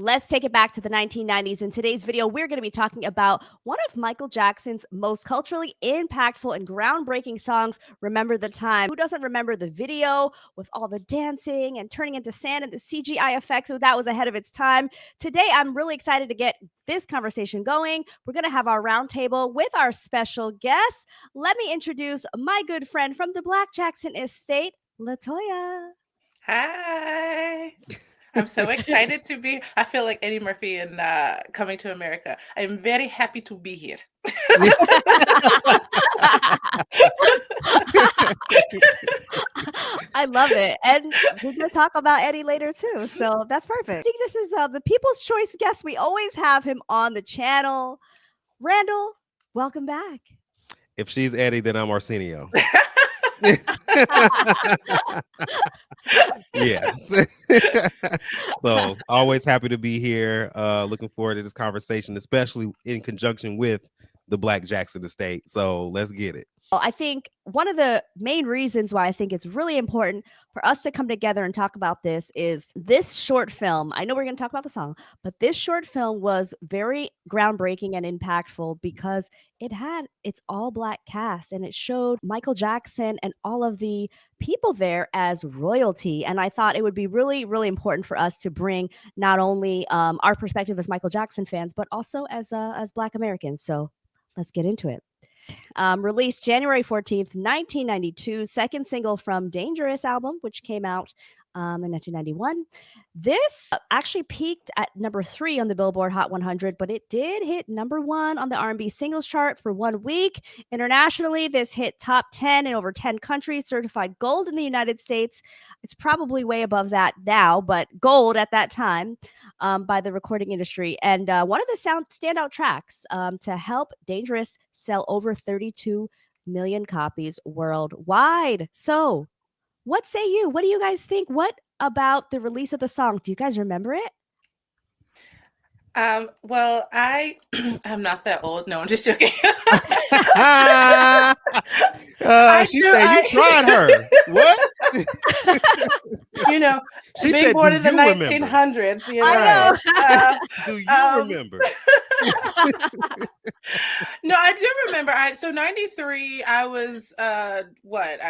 Let's take it back to the 1990s. In today's video, we're going to be talking about one of Michael Jackson's most culturally impactful and groundbreaking songs, Remember the Time. Who doesn't remember the video with all the dancing and turning into sand and the CGI effects? So that was ahead of its time. Today, I'm really excited to get this conversation going. We're going to have our roundtable with our special guest. Let me introduce my good friend from the Black Jackson estate, Latoya. Hi. I'm so excited to be. I feel like Eddie Murphy in Coming to America. I'm very happy to be here. I love it. And we're going to talk about Eddie later too. So that's perfect. I think this is the People's Choice guest. We always have him on the channel. Randall, welcome back. If she's Eddie, then I'm Arsenio. Yes. So always happy to be here. Looking forward to this conversation, especially in conjunction with the Black Jackson estate. So let's get it. I think one of the main reasons why I think it's really important for us to come together and talk about this is this short film. I know we're going to talk about the song, but this short film was very groundbreaking and impactful because it had its all Black cast and it showed Michael Jackson and all of the people there as royalty. And I thought it would be really, really important for us to bring not only our perspective as Michael Jackson fans, but also as Black Americans. So let's get into it. Released January 14th, 1992, second single from Dangerous album, which came out in 1991. This actually peaked at number 3 on the Billboard Hot 100, but it did hit number 1 on the R&B singles chart for 1 week. Internationally, this hit top 10 in over 10 countries, certified gold in the United States. It's probably way above that now, but gold at that time by the recording industry. And one of the standout tracks to help Dangerous sell over 32 million copies worldwide. So what say you? What do you guys think? What about the release of the song? Do you guys remember it? Well, I'm not that old. No, I'm just joking. She said you tried her. What? She being said, born "Do in the you 1900s. I know. Do you remember? No, I do remember. So 93, I was I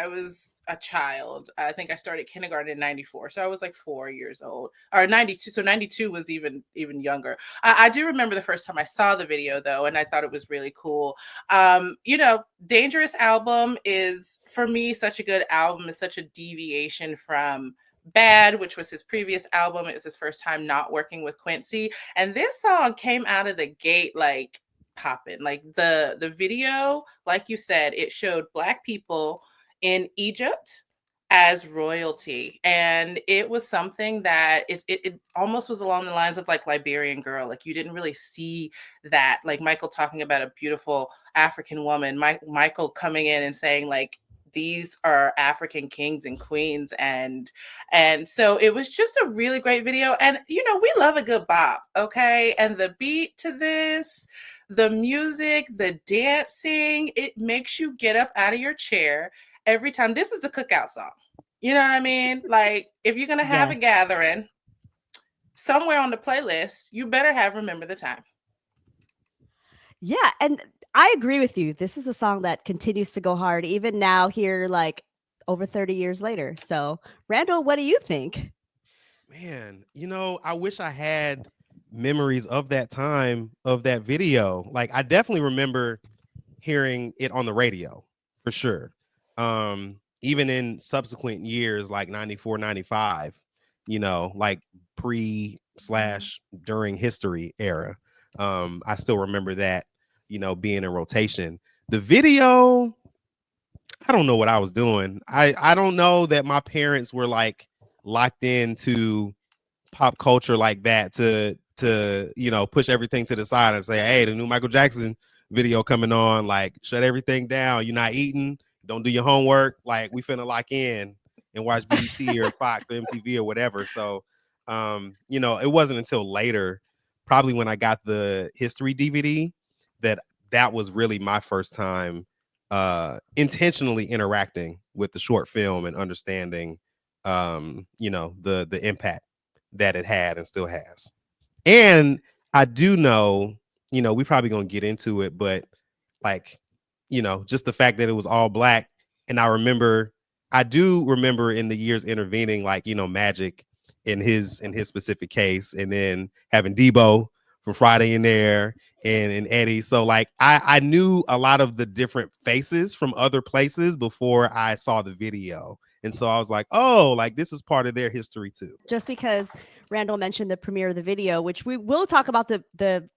was a child. I think I started kindergarten in 94. So I was like 4 years old. Or 92. So 92 was even younger. I do remember the first time I saw the video though, and I thought it was really cool. Dangerous album is for me such a good album. It's such a deviation from Bad, which was his previous album. It was his first time not working with Quincy. And this song came out of the gate like popping. Like the video, like you said, it showed Black people in Egypt as royalty. And it was something that it almost was along the lines of like Liberian Girl. Like you didn't really see that. Like Michael talking about a beautiful African woman, Michael coming in and saying like, these are African kings and queens. And so it was just a really great video. And, we love a good bop. Okay. And the beat to this, the music, the dancing, it makes you get up out of your chair every time. This is the cookout song. You know what I mean? Like if you're going to have a gathering somewhere on the playlist, you better have Remember the Time. Yeah. And I agree with you. This is a song that continues to go hard even now here, like over 30 years later. So, Randall, what do you think? Man, I wish I had memories of that time of that video. Like I definitely remember hearing it on the radio for sure. Even in subsequent years like 94, 95, like pre/during history era. I still remember that, being in rotation. The video, I don't know what I was doing. I don't know that my parents were like locked into pop culture like that to push everything to the side and say, hey, the new Michael Jackson video coming on, like shut everything down. You're not eating, don't do your homework. Like we finna lock in and watch BET or Fox or MTV or whatever. So it wasn't until later, probably when I got the history DVD, that was really my first time intentionally interacting with the short film and understanding the impact that it had and still has. And I do know, we probably gonna get into it, but like, just the fact that it was all black. And I do remember in the years intervening, like, Magic in his specific case, and then having Debo from Friday in there and Eddie. So like I knew a lot of the different faces from other places before I saw the video. And so I was like, oh, like this is part of their history too. Just because Randall mentioned the premiere of the video, which we will talk about the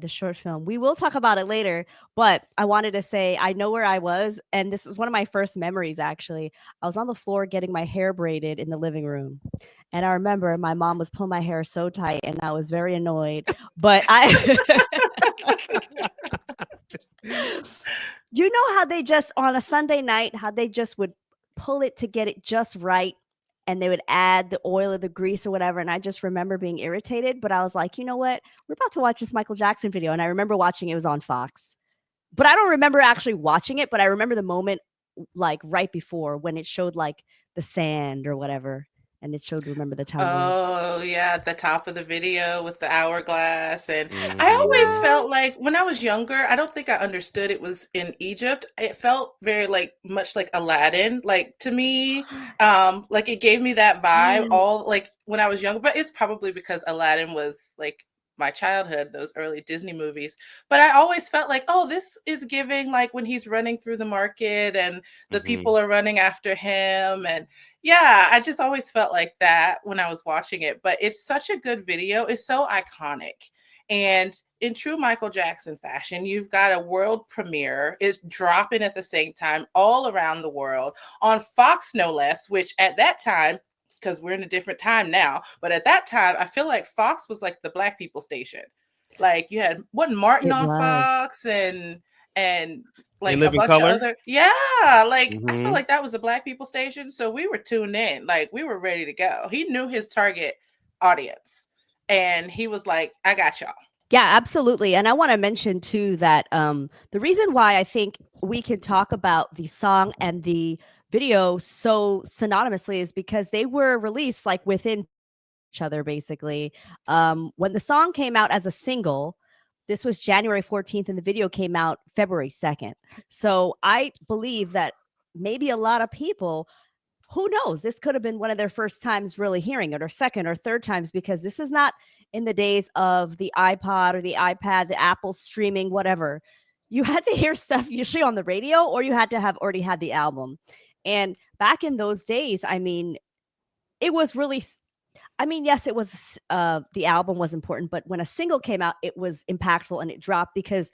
short film. We will talk about it later, but I wanted to say I know where I was, and this is one of my first memories actually. I was on the floor getting my hair braided in the living room. And I remember my mom was pulling my hair so tight and I was very annoyed, but you know how they just on a Sunday night, how they just would pull it to get it just right, and they would add the oil or the grease or whatever. And I just remember being irritated, but I was like, you know what? We're about to watch this Michael Jackson video. And I remember watching it was on Fox, but I don't remember actually watching it. But I remember the moment like right before when it showed like the sand or whatever. And it showed Remember the Time. Oh, yeah, at the top of the video with the hourglass. And I always felt like when I was younger, I don't think I understood it was in Egypt. It felt very much like Aladdin. Like to me, like it gave me that vibe all like when I was younger, but it's probably because Aladdin was like my childhood, those early Disney movies. But I always felt like, oh, this is giving like when he's running through the market and the people are running after him. And yeah, I just always felt like that when I was watching it. But it's such a good video. It's so iconic. And in true Michael Jackson fashion, you've got a world premiere. It's dropping at the same time all around the world on Fox, no less, which at that time, because we're in a different time now, but at that time, I feel like Fox was like the Black people station. Like you had Martin on Fox and like a bunch of other, like I feel like that was a Black people station. So we were tuned in, like we were ready to go. He knew his target audience, and he was like, "I got y'all." Yeah, absolutely. And I want to mention too that the reason why I think we can talk about the song and the video so synonymously is because they were released like within each other basically. When the song came out as a single, this was January 14th and the video came out February 2nd. So I believe that maybe a lot of people, who knows, this could have been one of their first times really hearing it, or second or third times, because this is not in the days of the iPod or the iPad, the Apple streaming, whatever. You had to hear stuff usually on the radio, or you had to have already had the album. And back in those days, I mean, it was really, I mean, yes, it was, the album was important, but when a single came out, it was impactful and it dropped because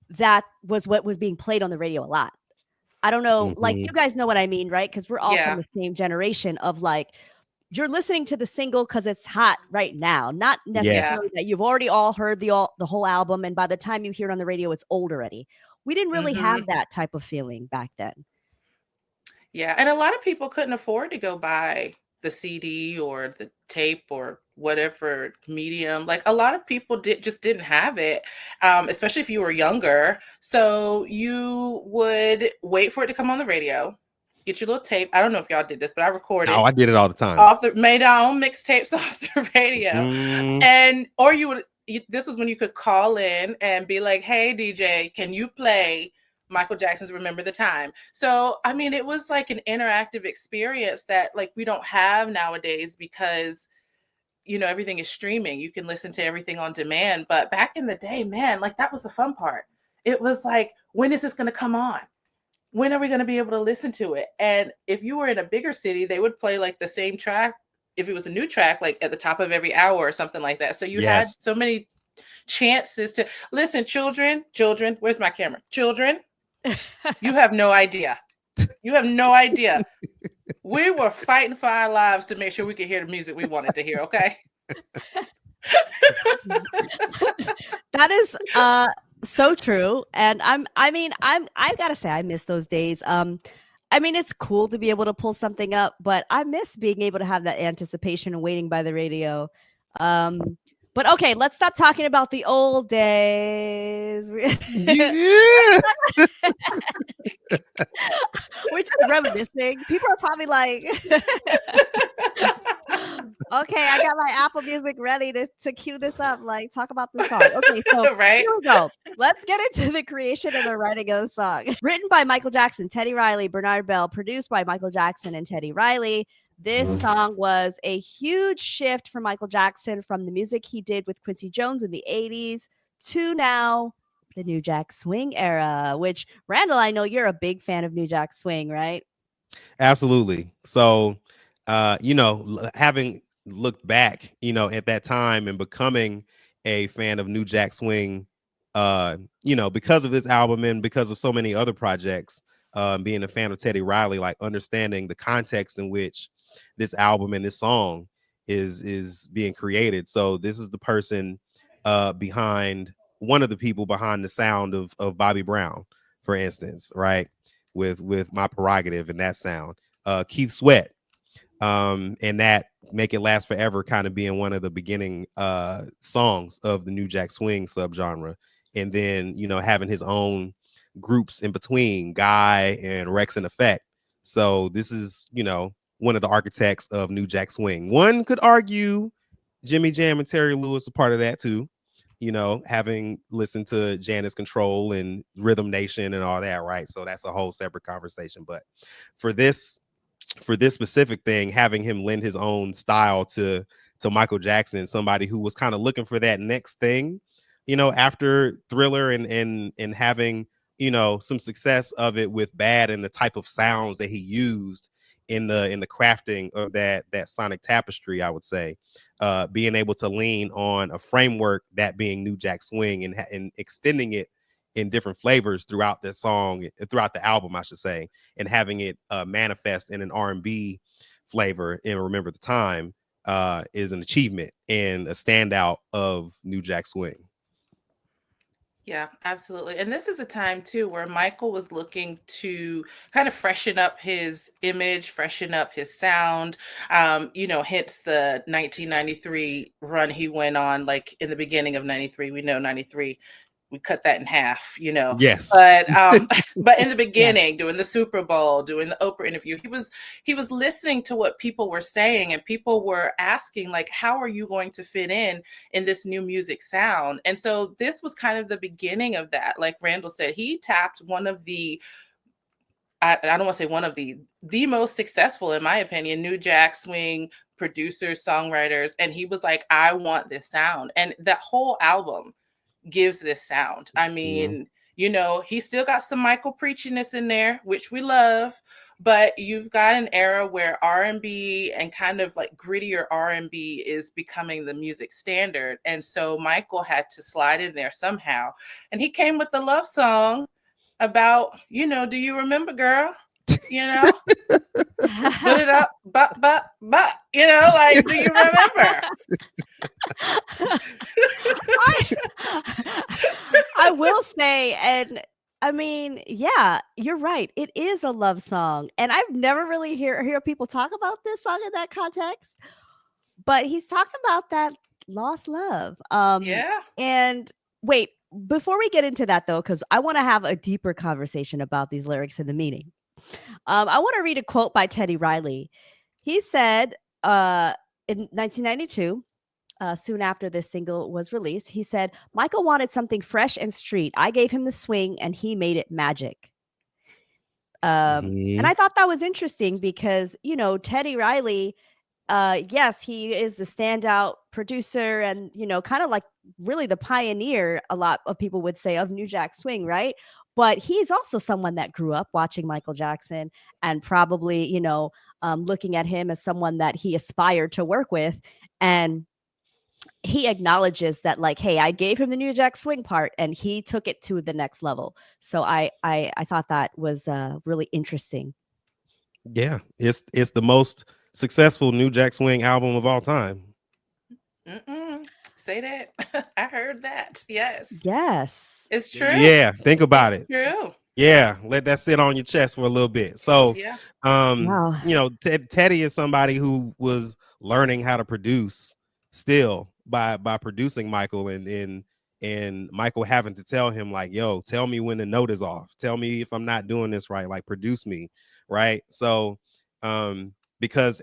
that was what was being played on the radio a lot. I don't know, like you guys know what I mean, right? Because we're all from the same generation of like, you're listening to the single because it's hot right now, not necessarily that you've already all heard the whole album, and by the time you hear it on the radio, it's old already. We didn't really have that type of feeling back then. Yeah, and a lot of people couldn't afford to go buy the CD or the tape or whatever medium. Like a lot of people just didn't have it, especially if you were younger. So you would wait for it to come on the radio, get your little tape. I don't know if y'all did this, but I recorded. Oh, I did it all the time. Made our own mixtapes off the radio, and or this was when you could call in and be like, "Hey DJ, can you play Michael Jackson's Remember the Time?" So, I mean, it was like an interactive experience that like we don't have nowadays because, everything is streaming. You can listen to everything on demand. But back in the day, man, like that was the fun part. It was like, when is this going to come on? When are we going to be able to listen to it? And if you were in a bigger city, they would play like the same track. If it was a new track, like at the top of every hour or something like that. So you had so many chances to listen. Children, where's my camera? Children. You have no idea. You have no idea. We were fighting for our lives to make sure we could hear the music we wanted to hear, okay? That is so true. And I gotta say, I miss those days. I mean, it's cool to be able to pull something up, but I miss being able to have that anticipation and waiting by the radio. But okay, let's stop talking about the old days. Yeah. We're just reminiscing. People are probably like, Okay, I got my Apple Music ready to cue this up. Like, talk about the song. Okay, so Right? here we go. Let's get into the creation and the writing of the song. Written by Michael Jackson, Teddy Riley, Bernard Bell, produced by Michael Jackson and Teddy Riley. This song was a huge shift for Michael Jackson from the music he did with Quincy Jones in the 80s to now the New Jack Swing era, which, Randall, I know you're a big fan of New Jack Swing, right? Absolutely. So, having looked back, at that time and becoming a fan of New Jack Swing, because of this album and because of so many other projects, being a fan of Teddy Riley, like understanding the context in which this album and this song is being created. So this is the person behind one of the people behind the sound of Bobby Brown, for instance, right? With My Prerogative and that sound. Keith Sweat, and that Make It Last Forever kind of being one of the beginning songs of the New Jack Swing subgenre. And then, having his own groups in between, Guy and Rex and Effect. So this is, one of the architects of New Jack Swing. One could argue Jimmy Jam and Terry Lewis are part of that too, having listened to Janice Control and Rhythm Nation and all that, right? So that's a whole separate conversation. But for this specific thing, having him lend his own style to Michael Jackson, somebody who was kind of looking for that next thing, after Thriller and having, some success of it with Bad and the type of sounds that he used in the crafting of that sonic tapestry, I would say, being able to lean on a framework, that being New Jack Swing, and extending it in different flavors throughout the song, throughout the album, I should say, and having it manifest in an R&B flavor in Remember the Time is an achievement and a standout of New Jack Swing. Yeah, absolutely. And this is a time too where Michael was looking to kind of freshen up his image, freshen up his sound. Hence the 1993 run he went on, like in the beginning of 93. We know 93, we cut that in half, Yes. But in the beginning, doing the Super Bowl, doing the Oprah interview, he was listening to what people were saying, and people were asking, like, how are you going to fit in this new music sound? And so this was kind of the beginning of that. Like Randall said, he tapped one of the, I don't want to say one of the most successful, in my opinion, New Jack Swing producers, songwriters, and he was like, I want this sound. And that whole album gives this sound. I mean, he's still got some Michael preachiness in there, which we love, but you've got an era where R&B and kind of like grittier R&B is becoming the music standard. And so Michael had to slide in there somehow. And he came with the love song about, do you remember, girl? Put it up, but, like, do you remember? I will say, and I mean, yeah, you're right. It is a love song. And I've never really hear people talk about this song in that context. But he's talking about that lost love. Yeah. And wait, before we get into that though, because I want to have a deeper conversation about these lyrics and the meaning. I want to read a quote by Teddy Riley. He said in 1992, soon after this single was released, he said, Michael wanted something fresh and street. I gave him the swing and he made it magic. And I thought that was interesting because, Teddy Riley, yes, he is the standout producer and, kind of like really the pioneer, a lot of people would say, of New Jack Swing, right? But he's also someone that grew up watching Michael Jackson and probably, looking at him as someone that he aspired to work with. And he acknowledges that, like, hey, I gave him the New Jack Swing part and he took it to the next level. So I thought that was really interesting. Yeah, it's the most successful New Jack Swing album of all time. Say that. I heard that. Yes. Yes. It's true. Yeah, think about it. True. Yeah, let that sit on your chest for a little bit. So, Yeah. Wow. Teddy is somebody who was learning how to produce still by producing Michael and Michael having to tell him, like, yo, tell me when the note is off. Tell me if I'm not doing this right, like produce me, right? So because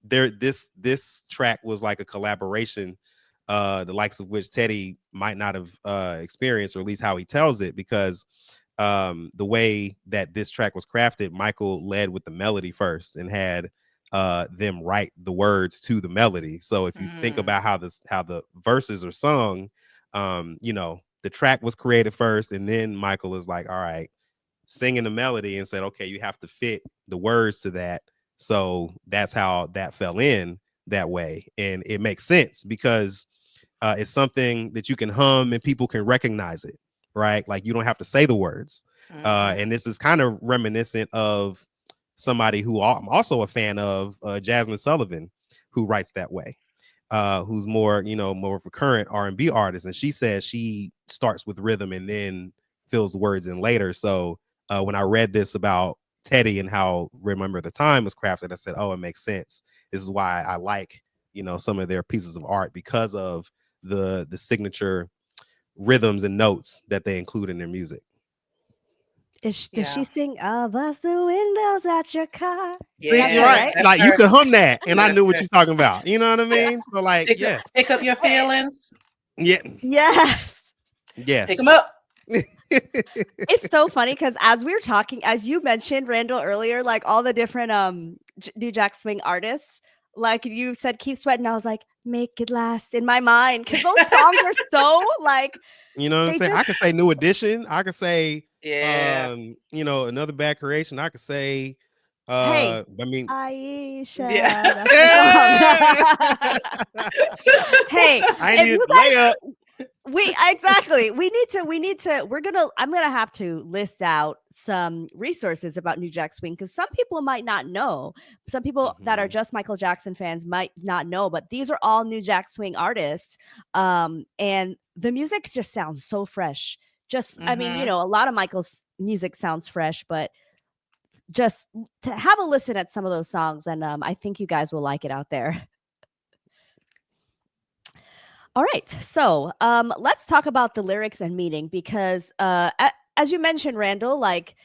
this track was like a collaboration, the likes of which Teddy might not have experienced, or at least how he tells it, because the way that this track was crafted, Michael led with the melody first and had them write the words to the melody. So if you think about how the verses are sung, the track was created first, and then Michael is like, all right, singing the melody, and said, okay, you have to fit the words to that. So that's how that fell in that way. And it makes sense because it's something that you can hum and people can recognize it, right? Like you don't have to say the words. And this is kind of reminiscent of somebody who I'm also a fan of, Jasmine Sullivan, who writes that way, who's more of a current R&B artist. And she says she starts with rhythm and then fills the words in later. So when I read this about Teddy and how Remember the Time was crafted, I said, oh, it makes sense. This is why I like, some of their pieces of art, because of the signature rhythms and notes that they include in their music. Does she sing "I'll bust the windows out your car"? Yeah, see, you're right. Like her. you could hum that, and I knew what you're talking about. You know what I mean? So like, yes, pick up your feelings. Yeah. Yes. Yes. Pick them up. It's so funny because as we were talking, as you mentioned, Randall, earlier, like all the different New Jack Swing artists, like you said Keith Sweat, and I was like, make it last in my mind, because those songs are so like, you know what I'm saying? I could say New Edition. I could say Another Bad Creation. I could say hey, I mean Aisha. Yeah. That's the song. Hey, I if need you guys layup. I'm gonna have to list out some resources about New Jack Swing, because some people might not know. Some people that are just Michael Jackson fans might not know, but these are all New Jack Swing artists. And the music just sounds so fresh. I mean, a lot of Michael's music sounds fresh, but just to have a listen at some of those songs, and I think you guys will like it out there. All right, so let's talk about the lyrics and meaning, because as you mentioned, Randall, like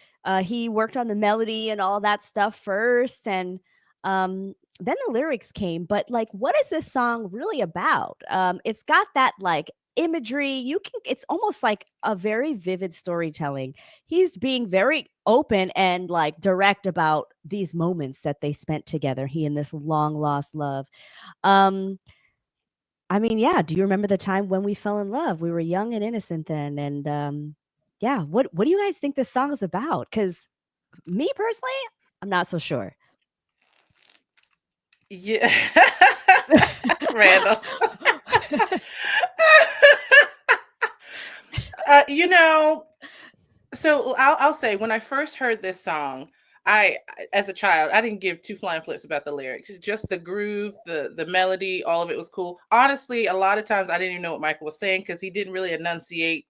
he worked on the melody and all that stuff first, and then the lyrics came. But like, what is this song really about? It's got that like imagery. It's almost like a very vivid storytelling. He's being very open and like direct about these moments that they spent together, he and this long lost love. I mean, yeah. Do you remember the time when we fell in love? We were young and innocent then, and yeah. What do you guys think this song is about? Because me personally, I'm not so sure. Yeah, Randall. So I'll say, when I first heard this song, as a child, I didn't give two flying flips about the lyrics. Just the groove, the melody, all of it was cool. Honestly, a lot of times I didn't even know what Michael was saying, because he didn't really enunciate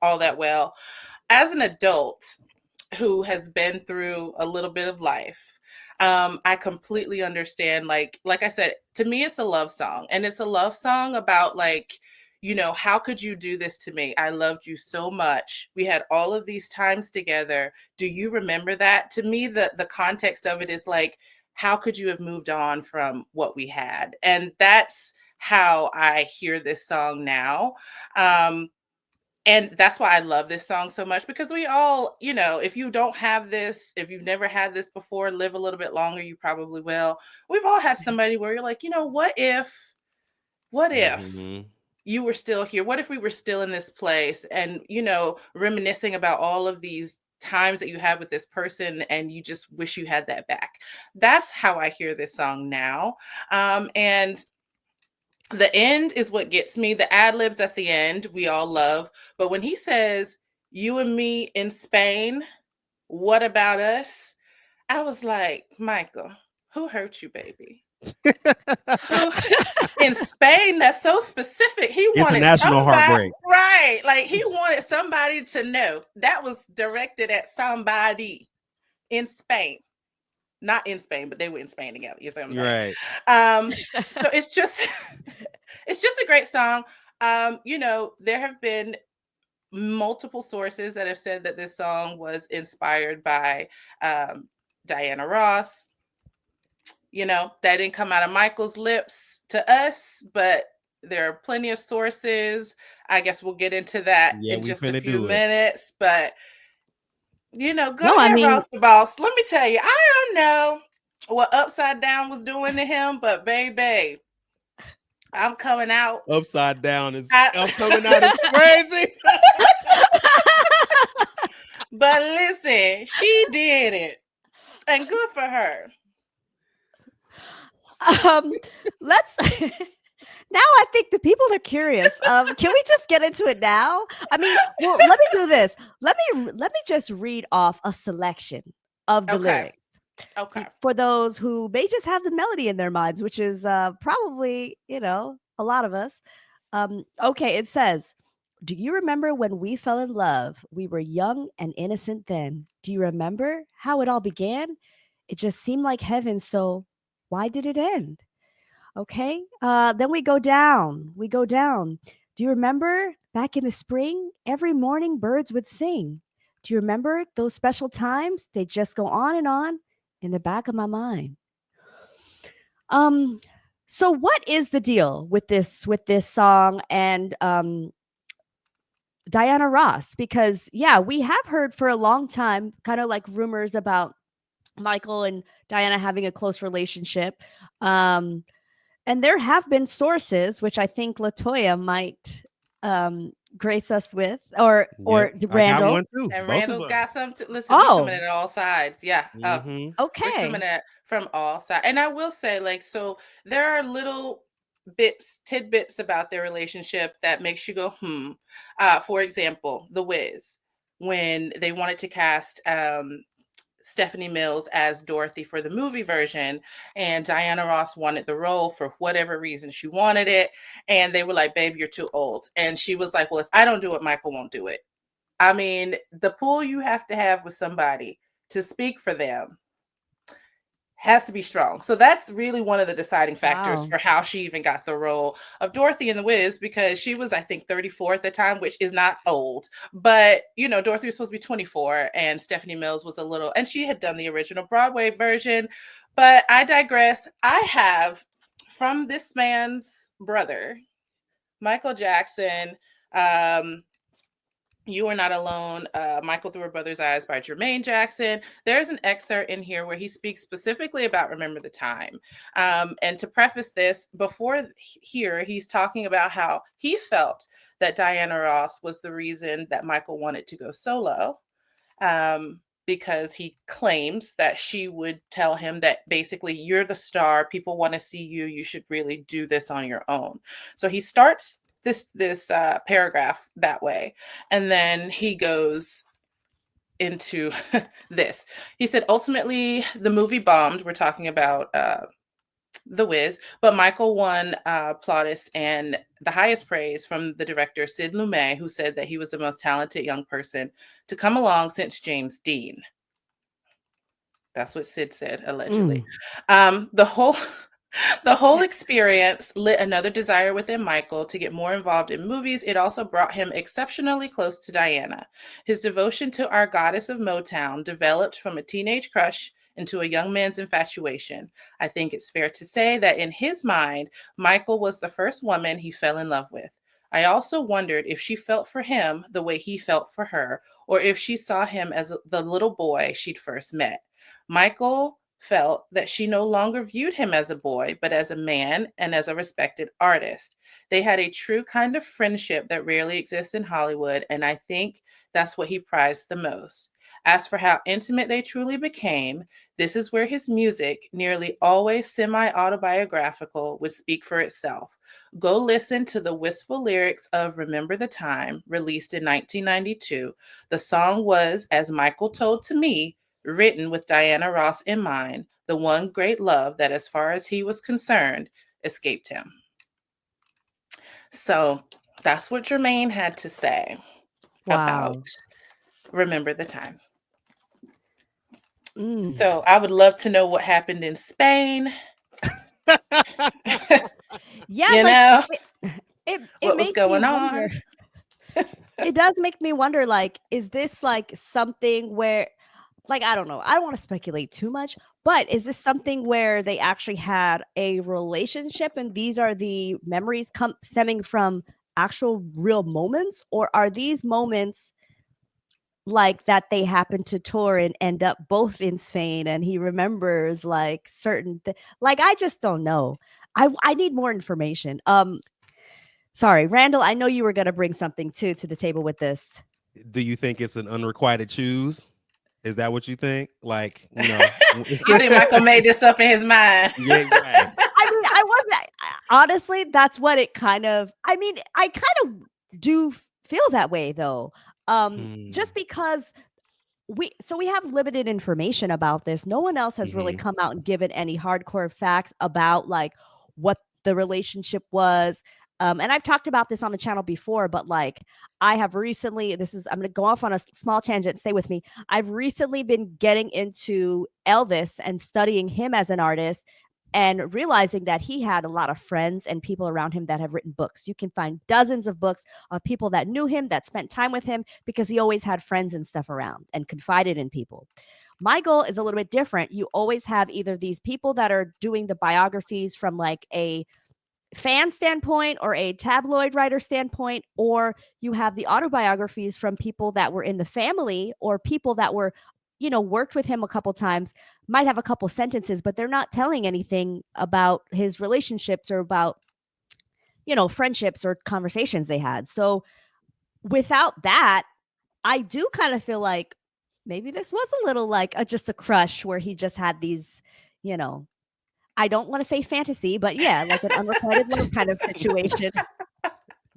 all that well. As an adult who has been through a little bit of life, I completely understand. Like I said, to me, it's a love song, and it's a love song about like, how could you do this to me? I loved you so much. We had all of these times together. Do you remember that? To me, the context of it is like, how could you have moved on from what we had? And that's how I hear this song now. And that's why I love this song so much, because we all, if you don't have this, if you've never had this before, live a little bit longer, you probably will. We've all had somebody where you're like, what if you were still here? What if we were still in this place? And, reminiscing about all of these times that you had with this person, and you just wish you had that back. That's how I hear this song now. And the end is what gets me. The ad libs at the end, we all love. But when he says, you and me in Spain, what about us? I was like, Michael, who hurt you, baby? In Spain, that's so specific. He wanted international heartbreak. Right. Like he wanted somebody to know. That was directed at somebody in Spain. Not in Spain, but they were in Spain together. You see what I'm saying? Right. So it's just a great song. There have been multiple sources that have said that this song was inspired by Diana Ross. That didn't come out of Michael's lips to us, but there are plenty of sources. I guess we'll get into that Yeah, in we just a finna few do it. minutes. But, go No, I ahead, mean, Ross the Boss. Let me tell you, I don't know what Upside Down was doing to him, but baby, I'm coming out. Upside down is I, I'm coming out is crazy. but listen, she did it, and good for her. let's now I think the people are curious. Can we just get into it now? I mean, well, let me do this. Let me just read off a selection of the Okay. lyrics Okay. for those who may just have the melody in their minds, which is probably, a lot of us. Okay, it says, "Do you remember when we fell in love? We were young and innocent then. Do you remember how it all began? It just seemed like heaven, so why did it end?" Okay. Then we go down. We go down. "Do you remember back in the spring? Every morning birds would sing. Do you remember those special times? They just go on and on in the back of my mind." Um, so what is the deal with this song and Diana Ross? Because yeah, we have heard for a long time kind of like rumors about Michael and Diana having a close relationship. And there have been sources, which I think Latoya might grace us with, or Yep, I got Randall. one too. And Both of Randall's us. got some. Listen, we coming Oh, in at all sides. Yeah. Mm-hmm. We're coming okay. at from all sides. And I will say, so there are little tidbits about their relationship that makes you go, hmm. For example, The Wiz, when they wanted to cast Stephanie Mills as Dorothy for the movie version, and Diana Ross wanted the role for whatever reason she wanted it, and they were like, "Babe, you're too old," and she was like, "Well, if I don't do it, Michael won't do it." I mean, the pull you have to have with somebody to speak for them has to be strong. So that's really one of the deciding factors Wow. for how she even got the role of Dorothy in The Wiz, because she was, I think, 34 at the time, which is not old. But, Dorothy was supposed to be 24 and Stephanie Mills was a little, and she had done the original Broadway version. But I digress. I have from this man's brother, Michael Jackson, "You Are Not Alone," Michael Through Her Brother's Eyes by Jermaine Jackson. There's an excerpt in here where he speaks specifically about Remember the Time. And to preface this, before here, he's talking about how he felt that Diana Ross was the reason that Michael wanted to go solo. Because he claims that she would tell him that basically, "You're the star, people want to see you, you should really do this on your own." So he starts this paragraph that way, and then he goes into this. He said, "Ultimately, the movie bombed." We're talking about The Wiz, but Michael won plaudits and the highest praise from the director Sid Lumet, who said that he was the most talented young person to come along since James Dean. That's what Sid said, allegedly. The whole the whole experience lit another desire within Michael to get more involved in movies. It also brought him exceptionally close to Diana. His devotion to our goddess of Motown developed from a teenage crush into a young man's infatuation. I think it's fair to say that in his mind, Michael was the first woman he fell in love with. I also wondered if she felt for him the way he felt for her, or if she saw him as the little boy she'd first met. Michael felt that she no longer viewed him as a boy, but as a man and as a respected artist. They had a true kind of friendship that rarely exists in Hollywood, and I think that's what he prized the most. As for how intimate they truly became, this is where his music, nearly always semi-autobiographical, would speak for itself. Go listen to the wistful lyrics of Remember the Time, released in 1992. The song was, as Michael told to me, written with Diana Ross in mind, the one great love that, as far as he was concerned, escaped him. So that's what Jermaine had to say about Wow. Remember the Time. Mm. So I would love to know what happened in Spain. Yeah, You like know, it what was makes me going wonder. on? It does make me wonder, like, is this like something where like, I don't know. I don't want to speculate too much, but is this something where they actually had a relationship and these are the memories stemming from actual real moments, or are these moments like that they happen to tour and end up both in Spain and he remembers like certain like I just don't know. I need more information. Sorry, Randall, I know you were going to bring something too to the table with this. Do you think it's an unrequited choose? Is that what you think? Like, you know, You think Michael made this up in his mind? yeah, right. I mean, I wasn't honestly, that's what it kind of I mean, I kind of do feel that way though. Just because we have limited information about this. No one else has really come out and given any hardcore facts about like what the relationship was. And I've talked about this on the channel before, but like I have recently, I'm going to go off on a small tangent. Stay with me. I've recently been getting into Elvis and studying him as an artist and realizing that he had a lot of friends and people around him that have written books. You can find dozens of books of people that knew him, that spent time with him, because he always had friends and stuff around and confided in people. My goal is a little bit different. You always have either these people that are doing the biographies from like a fan standpoint or a tabloid writer standpoint, or you have the autobiographies from people that were in the family or people that were worked with him a couple times, might have a couple sentences, but they're not telling anything about his relationships or about, friendships or conversations they had. So without that, I do kind of feel like maybe this was a little like just a crush where he just had these, I don't want to say fantasy, but yeah, like an unrequited love kind of situation.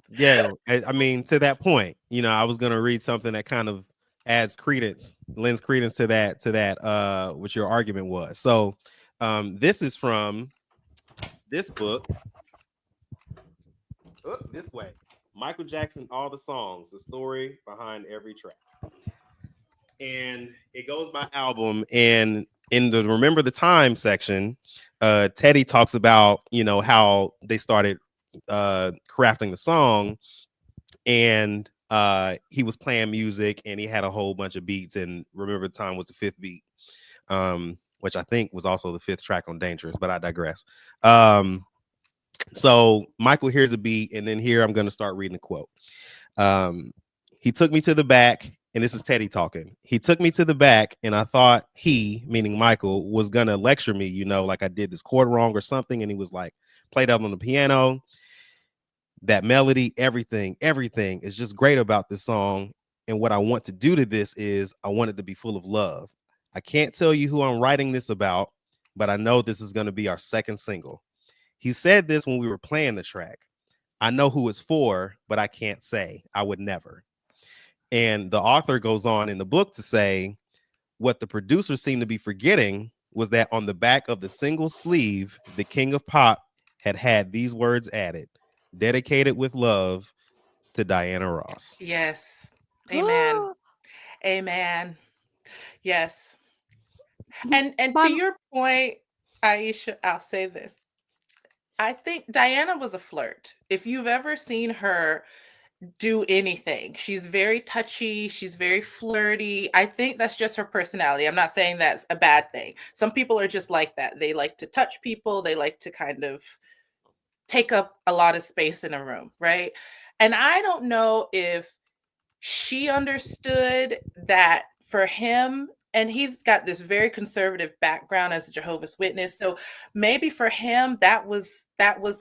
Yeah, I mean, to that point, I was gonna read something that kind of lends credence to that what your argument was. So this is from this book. This way. Michael Jackson, All the Songs, the story behind every track. And it goes by album. And in the Remember the Time section, Teddy talks about, how they started crafting the song. And he was playing music and he had a whole bunch of beats, and Remember the Time was the fifth beat, which I think was also the fifth track on Dangerous, but I digress. So Michael hears a beat, and then here I'm going to start reading a quote. He took me to the back, and this is Teddy talking. He took me to the back, and I thought he, meaning Michael, was going to lecture me, like I did this chord wrong or something. And he was like, played up on the piano. That melody, everything is just great about this song. And what I want to do to this is I want it to be full of love. I can't tell you who I'm writing this about, but I know this is going to be our second single. He said this when we were playing the track. I know who it's for, but I can't say. I would never. And the author goes on in the book to say what the producers seem to be forgetting was that on the back of the single sleeve, the King of Pop had these words added: dedicated with love to Diana Ross. Yes. Amen. Amen. Yes. And to your point, Aisha, I'll say this. I think Diana was a flirt. If you've ever seen her do anything, she's very touchy, she's very flirty. I think that's just her personality. I'm not saying that's a bad thing. Some people are just like that. They like to touch people, they like to kind of take up a lot of space in a room, right? And I don't know if she understood that for him, and he's got this very conservative background as a Jehovah's Witness. So maybe for him, that was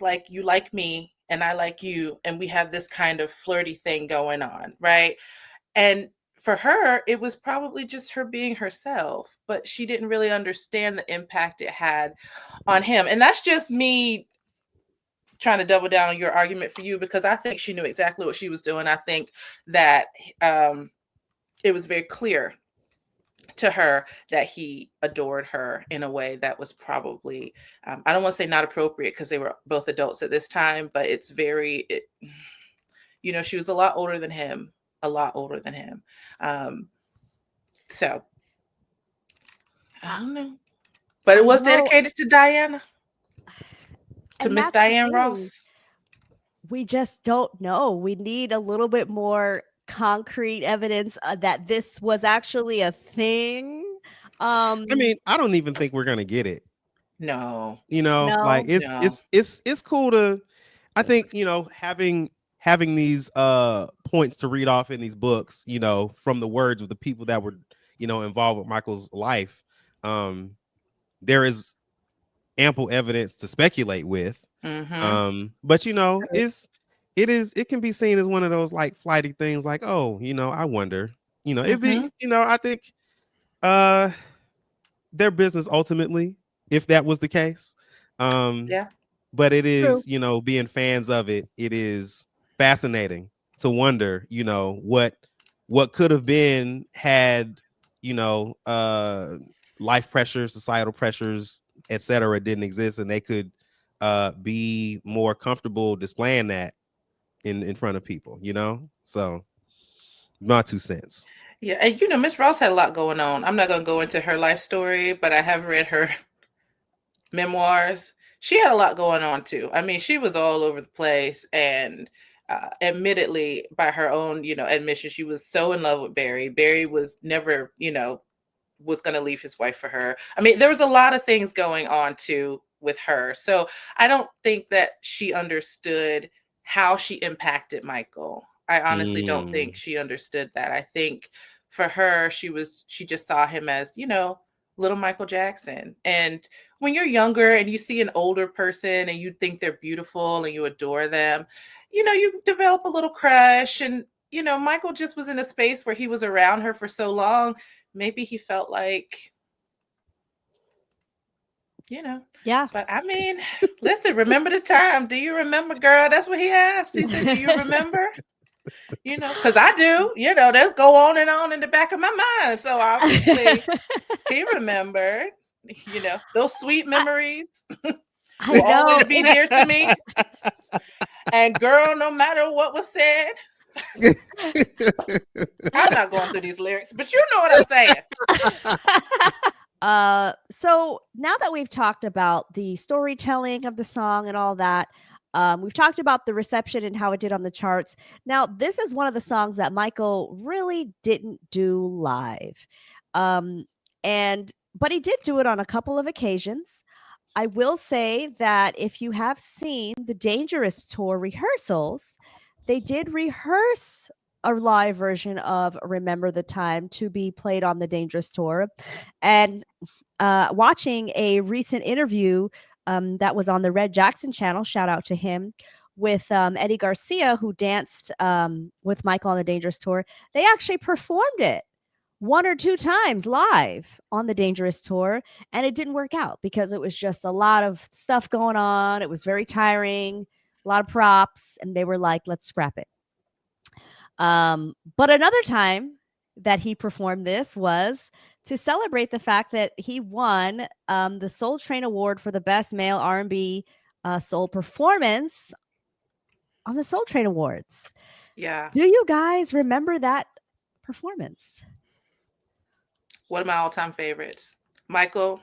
like, you like me and I like you, and we have this kind of flirty thing going on, right? And for her, it was probably just her being herself, but she didn't really understand the impact it had on him. And that's just me trying to double down on your argument for you, because I think she knew exactly what she was doing. I think that it was very clear to her that he adored her in a way that was probably, I don't want to say not appropriate because they were both adults at this time, but it's very, she was a lot older than him. So I don't know, but it was dedicated to Diana, to Miss Diane Ross. We just don't know. We need a little bit more concrete evidence that this was actually a thing. I mean, I don't even think we're gonna get it. No. You know, like No. No. it's cool to. I think, you know, having these points to read off in these books, you know, from the words of the people that were, you know, involved with Michael's life. There is ample evidence to speculate with. But you know, it can be seen as one of those like flighty things, like, oh, you know, I wonder, you know, it'd be, you know, I think their business ultimately, if that was the case. Yeah. But it True. is, you know, being fans of it, it is fascinating to wonder, you know, what could have been had, you know, life pressures, societal pressures, etc. didn't exist, and they could be more comfortable displaying that in front of people, you know. So my 2 cents. Yeah. And you know, Miss Ross had a lot going on. I'm not going to go into her life story, but I have read her memoirs. She had a lot going on too. I mean, she was all over the place, and admittedly, by her own, you know, admission, she was so in love with Barry. Barry was never, you know, was going to leave his wife for her. I mean, there was a lot of things going on too with her. So I don't think that she understood how she impacted Michael. I honestly don't think she understood that. I think for her, she just saw him as, you know, little Michael Jackson. And when you're younger and you see an older person and you think they're beautiful and you adore them, you know, you develop a little crush. And, you know, Michael just was in a space where he was around her for so long. Maybe he felt like, you know. Yeah. But I mean, listen, remember the time. Do you remember, girl? That's what he asked. He said, do you remember? You know, because I do. You know, they'll go on in the back of my mind. So obviously he remembered, you know, those sweet memories will always be dear to me. And girl, no matter what was said, I'm not going through these lyrics, but you know what I'm saying. So now that we've talked about the storytelling of the song and all that, we've talked about the reception and how it did on the charts. Now, this is one of the songs that Michael really didn't do live. But he did do it on a couple of occasions. I will say that if you have seen the Dangerous Tour rehearsals, they did rehearse a live version of Remember the Time to be played on the Dangerous Tour. And watching a recent interview that was on the Red Jackson channel, shout out to him, with Eddie Garcia, who danced with Michael on the Dangerous Tour, they actually performed it 1 or 2 times live on the Dangerous Tour, and it didn't work out because it was just a lot of stuff going on. It was very tiring, a lot of props, and they were like, let's scrap it. But another time that he performed this was to celebrate the fact that he won the Soul Train Award for the Best Male R&B Soul Performance on the Soul Train Awards. Yeah. Do you guys remember that performance? One of my all-time favorites. Michael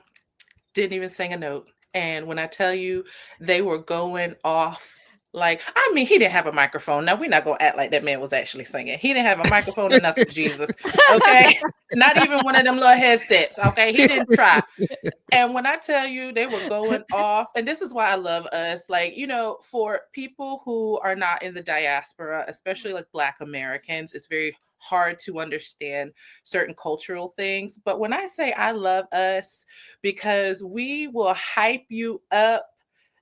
didn't even sing a note. And when I tell you they were going off, like, I mean, he didn't have a microphone. Now, we're not going to act like that man was actually singing. He didn't have a microphone or nothing, Jesus. Okay? Not even one of them little headsets. Okay? He didn't try. And when I tell you they were going off, and this is why I love us, like, you know, for people who are not in the diaspora, especially like Black Americans, it's very hard to understand certain cultural things. But when I say I love us, because we will hype you up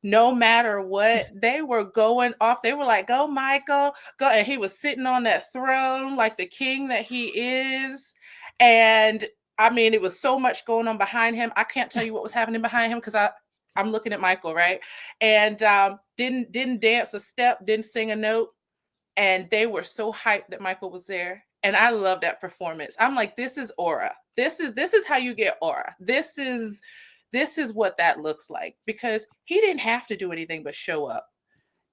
no matter what, they were going off. They were like, go, Michael, go. And he was sitting on that throne like the king that he is. And I mean, it was so much going on behind him. I can't tell you what was happening behind him because I'm looking at Michael, right? And didn't dance a step, didn't sing a note. And they were so hyped that Michael was there. And I love that performance. I'm like, this is aura. This is how you get aura. This is what that looks like, because he didn't have to do anything but show up.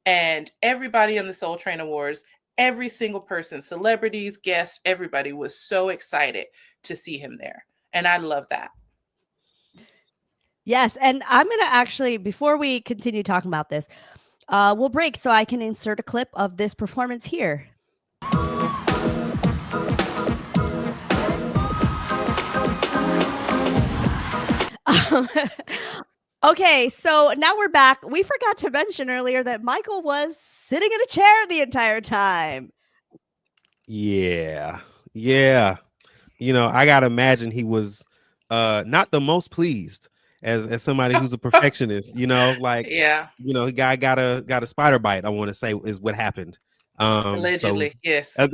And everybody on the Soul Train Awards, every single person, celebrities, guests, everybody was so excited to see him there. And I love that. Yes. And I'm going to actually, before we continue talking about this, we'll break so I can insert a clip of this performance here. Okay, so now we're back. We forgot to mention earlier that Michael was sitting in a chair the entire time. Yeah. Yeah. I gotta imagine he was not the most pleased as somebody who's a perfectionist, like, Yeah, guy got a spider bite, I want to say is what happened. So allegedly, yes. Yeah.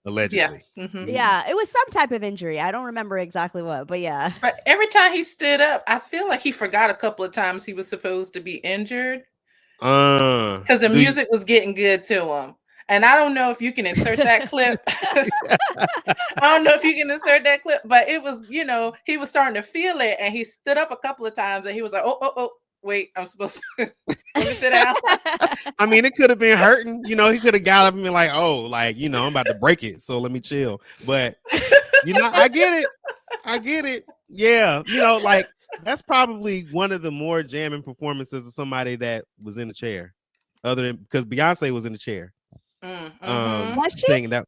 allegedly. Yeah, it was some type of injury. I don't remember exactly what, but yeah. But every time he stood up, I feel like he forgot a couple of times he was supposed to be injured because the Do you, music was getting good to him. And I don't know if you can insert that clip. I don't know if you can insert that clip, but it was, he was starting to feel it, and he stood up a couple of times, and he was like, "Oh, wait, I'm supposed to let me sit down." I mean, it could have been hurting. He could have got up and been like, "Oh, like, I'm about to break it, so let me chill." But I get it. I get it. Yeah, like that's probably one of the more jamming performances of somebody that was in a chair, other than because Beyonce was in the chair. Was she? Thing that.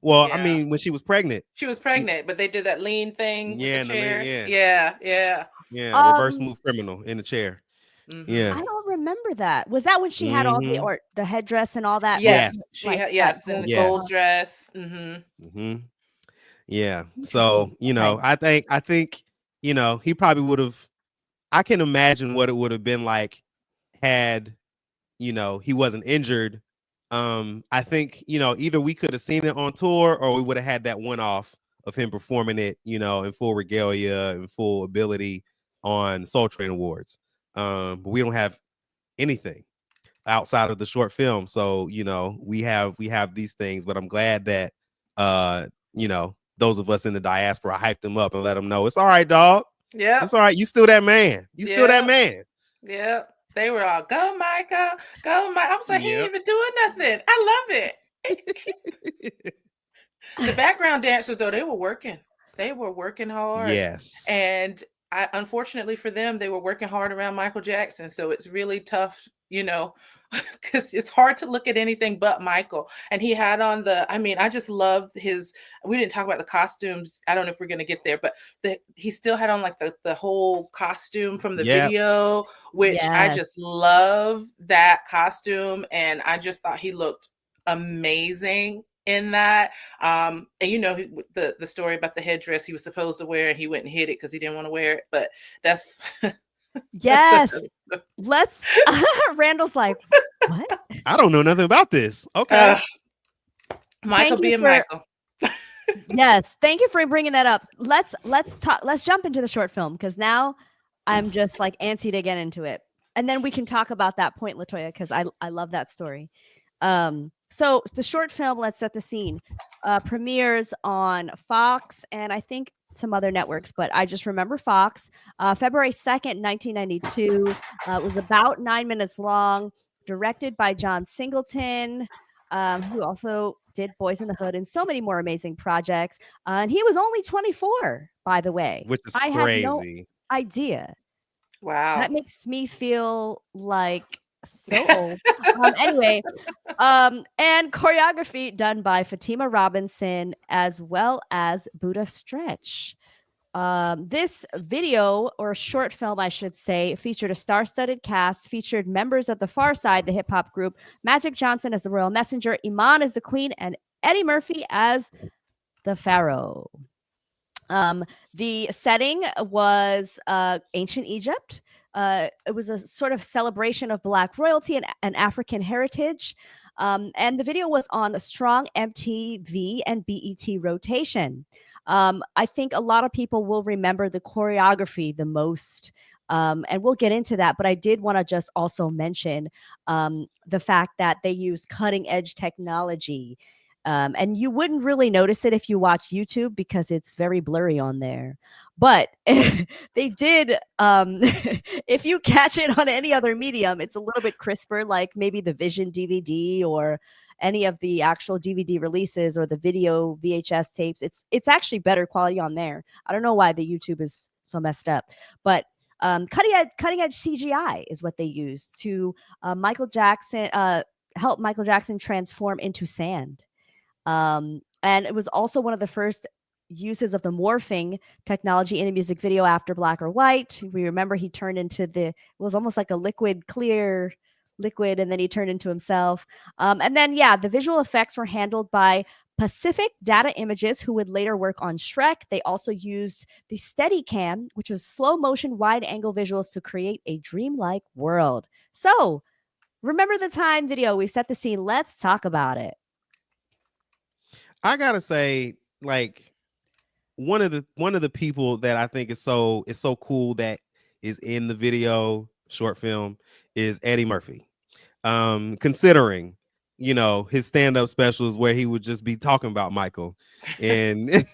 Well, I Yeah. mean, when she was pregnant. She was pregnant, but they did that lean thing with Yeah, the and the lean, chair. yeah. Yeah. Yeah, reverse Um, move criminal in the chair. Mhm. Yeah. I don't remember that. Was that when she had all Mm-hmm. the headdress and all that? Yes, Yes. she had, that yes, in gold the Yes. gold stuff? dress. Mm-hmm. Mm-hmm. Yeah. So, Interesting. Okay. I think, he probably would have, I can imagine what it would have been like had, he wasn't injured. I think, either we could have seen it on tour or we would have had that one off of him performing it, in full regalia and full ability on Soul Train Awards. But we don't have anything outside of the short film. So, we have these things, but I'm glad that those of us in the diaspora hyped him up and let him know it's all right, dog. Yep. It's all right. You still that man. You still that man. Yep. They were all, "Go, Michael, go, Mike." I was like, he ain't Yep. even doing nothing. I love it. The background dancers, though, they were working. They were working hard. Yes. And unfortunately for them, they were working hard around Michael Jackson. So it's really tough, because it's hard to look at anything but Michael. And he had on I just loved we didn't talk about the costumes. I don't know if we're going to get there, but he still had on like the whole costume from the Yep. video, which I Yes. just love that costume. And I just thought he looked amazing in that. And the story about the headdress he was supposed to wear, and he went and hid it because he didn't want to wear it. But that's Yes. Let's Randall's like, what? I don't know nothing about this. Okay. Michael Thank you being for- Michael. Yes, thank you for bringing that up. Let's talk. Let's jump into the short film because now I'm just like antsy to get into it, and then we can talk about that point, Latoya, because I love that story. So the short film, let's set the scene, premieres on Fox and I think some other networks, but I just remember Fox. February 2nd, 1992. It was about 9 minutes long. Directed by John Singleton, who also did Boys in the Hood and so many more amazing projects. And he was only 24, by the way. Which is I had no crazy. idea. Wow. That makes me feel like so old. Anyway, and choreography done by Fatima Robinson as well as Buddha Stretch. This video or short film, I should say, featured a star-studded cast, featured members of the Far Side, the hip hop group, Magic Johnson as the Royal Messenger, Iman as the Queen, and Eddie Murphy as the Pharaoh. The setting was ancient Egypt. It was a sort of celebration of Black royalty and African heritage. And the video was on a strong MTV and BET rotation. I think a lot of people will remember the choreography the most. And we'll get into that. But I did want to just also mention the fact that they use cutting edge technology. And you wouldn't really notice it if you watch YouTube because it's very blurry on there. But they did, if you catch it on any other medium, it's a little bit crisper, like maybe the Vision DVD or any of the actual DVD releases or the video VHS tapes. It's actually better quality on there. I don't know why the YouTube is so messed up, but cutting edge CGI is what they use to help Michael Jackson transform into sand. And it was also one of the first uses of the morphing technology in a music video after Black or White. We remember he turned into it was almost like a clear liquid, and then he turned into himself. And then, yeah, the visual effects were handled by Pacific Data Images, who would later work on Shrek. They also used the Steadicam, which was slow motion wide angle visuals to create a dreamlike world. So, remember the time video. We set the scene. Let's talk about it. I gotta say, like, one of the people that I think is so cool that is in the video short film is Eddie Murphy. Considering, you know, his stand-up specials where he would just be talking about Michael, and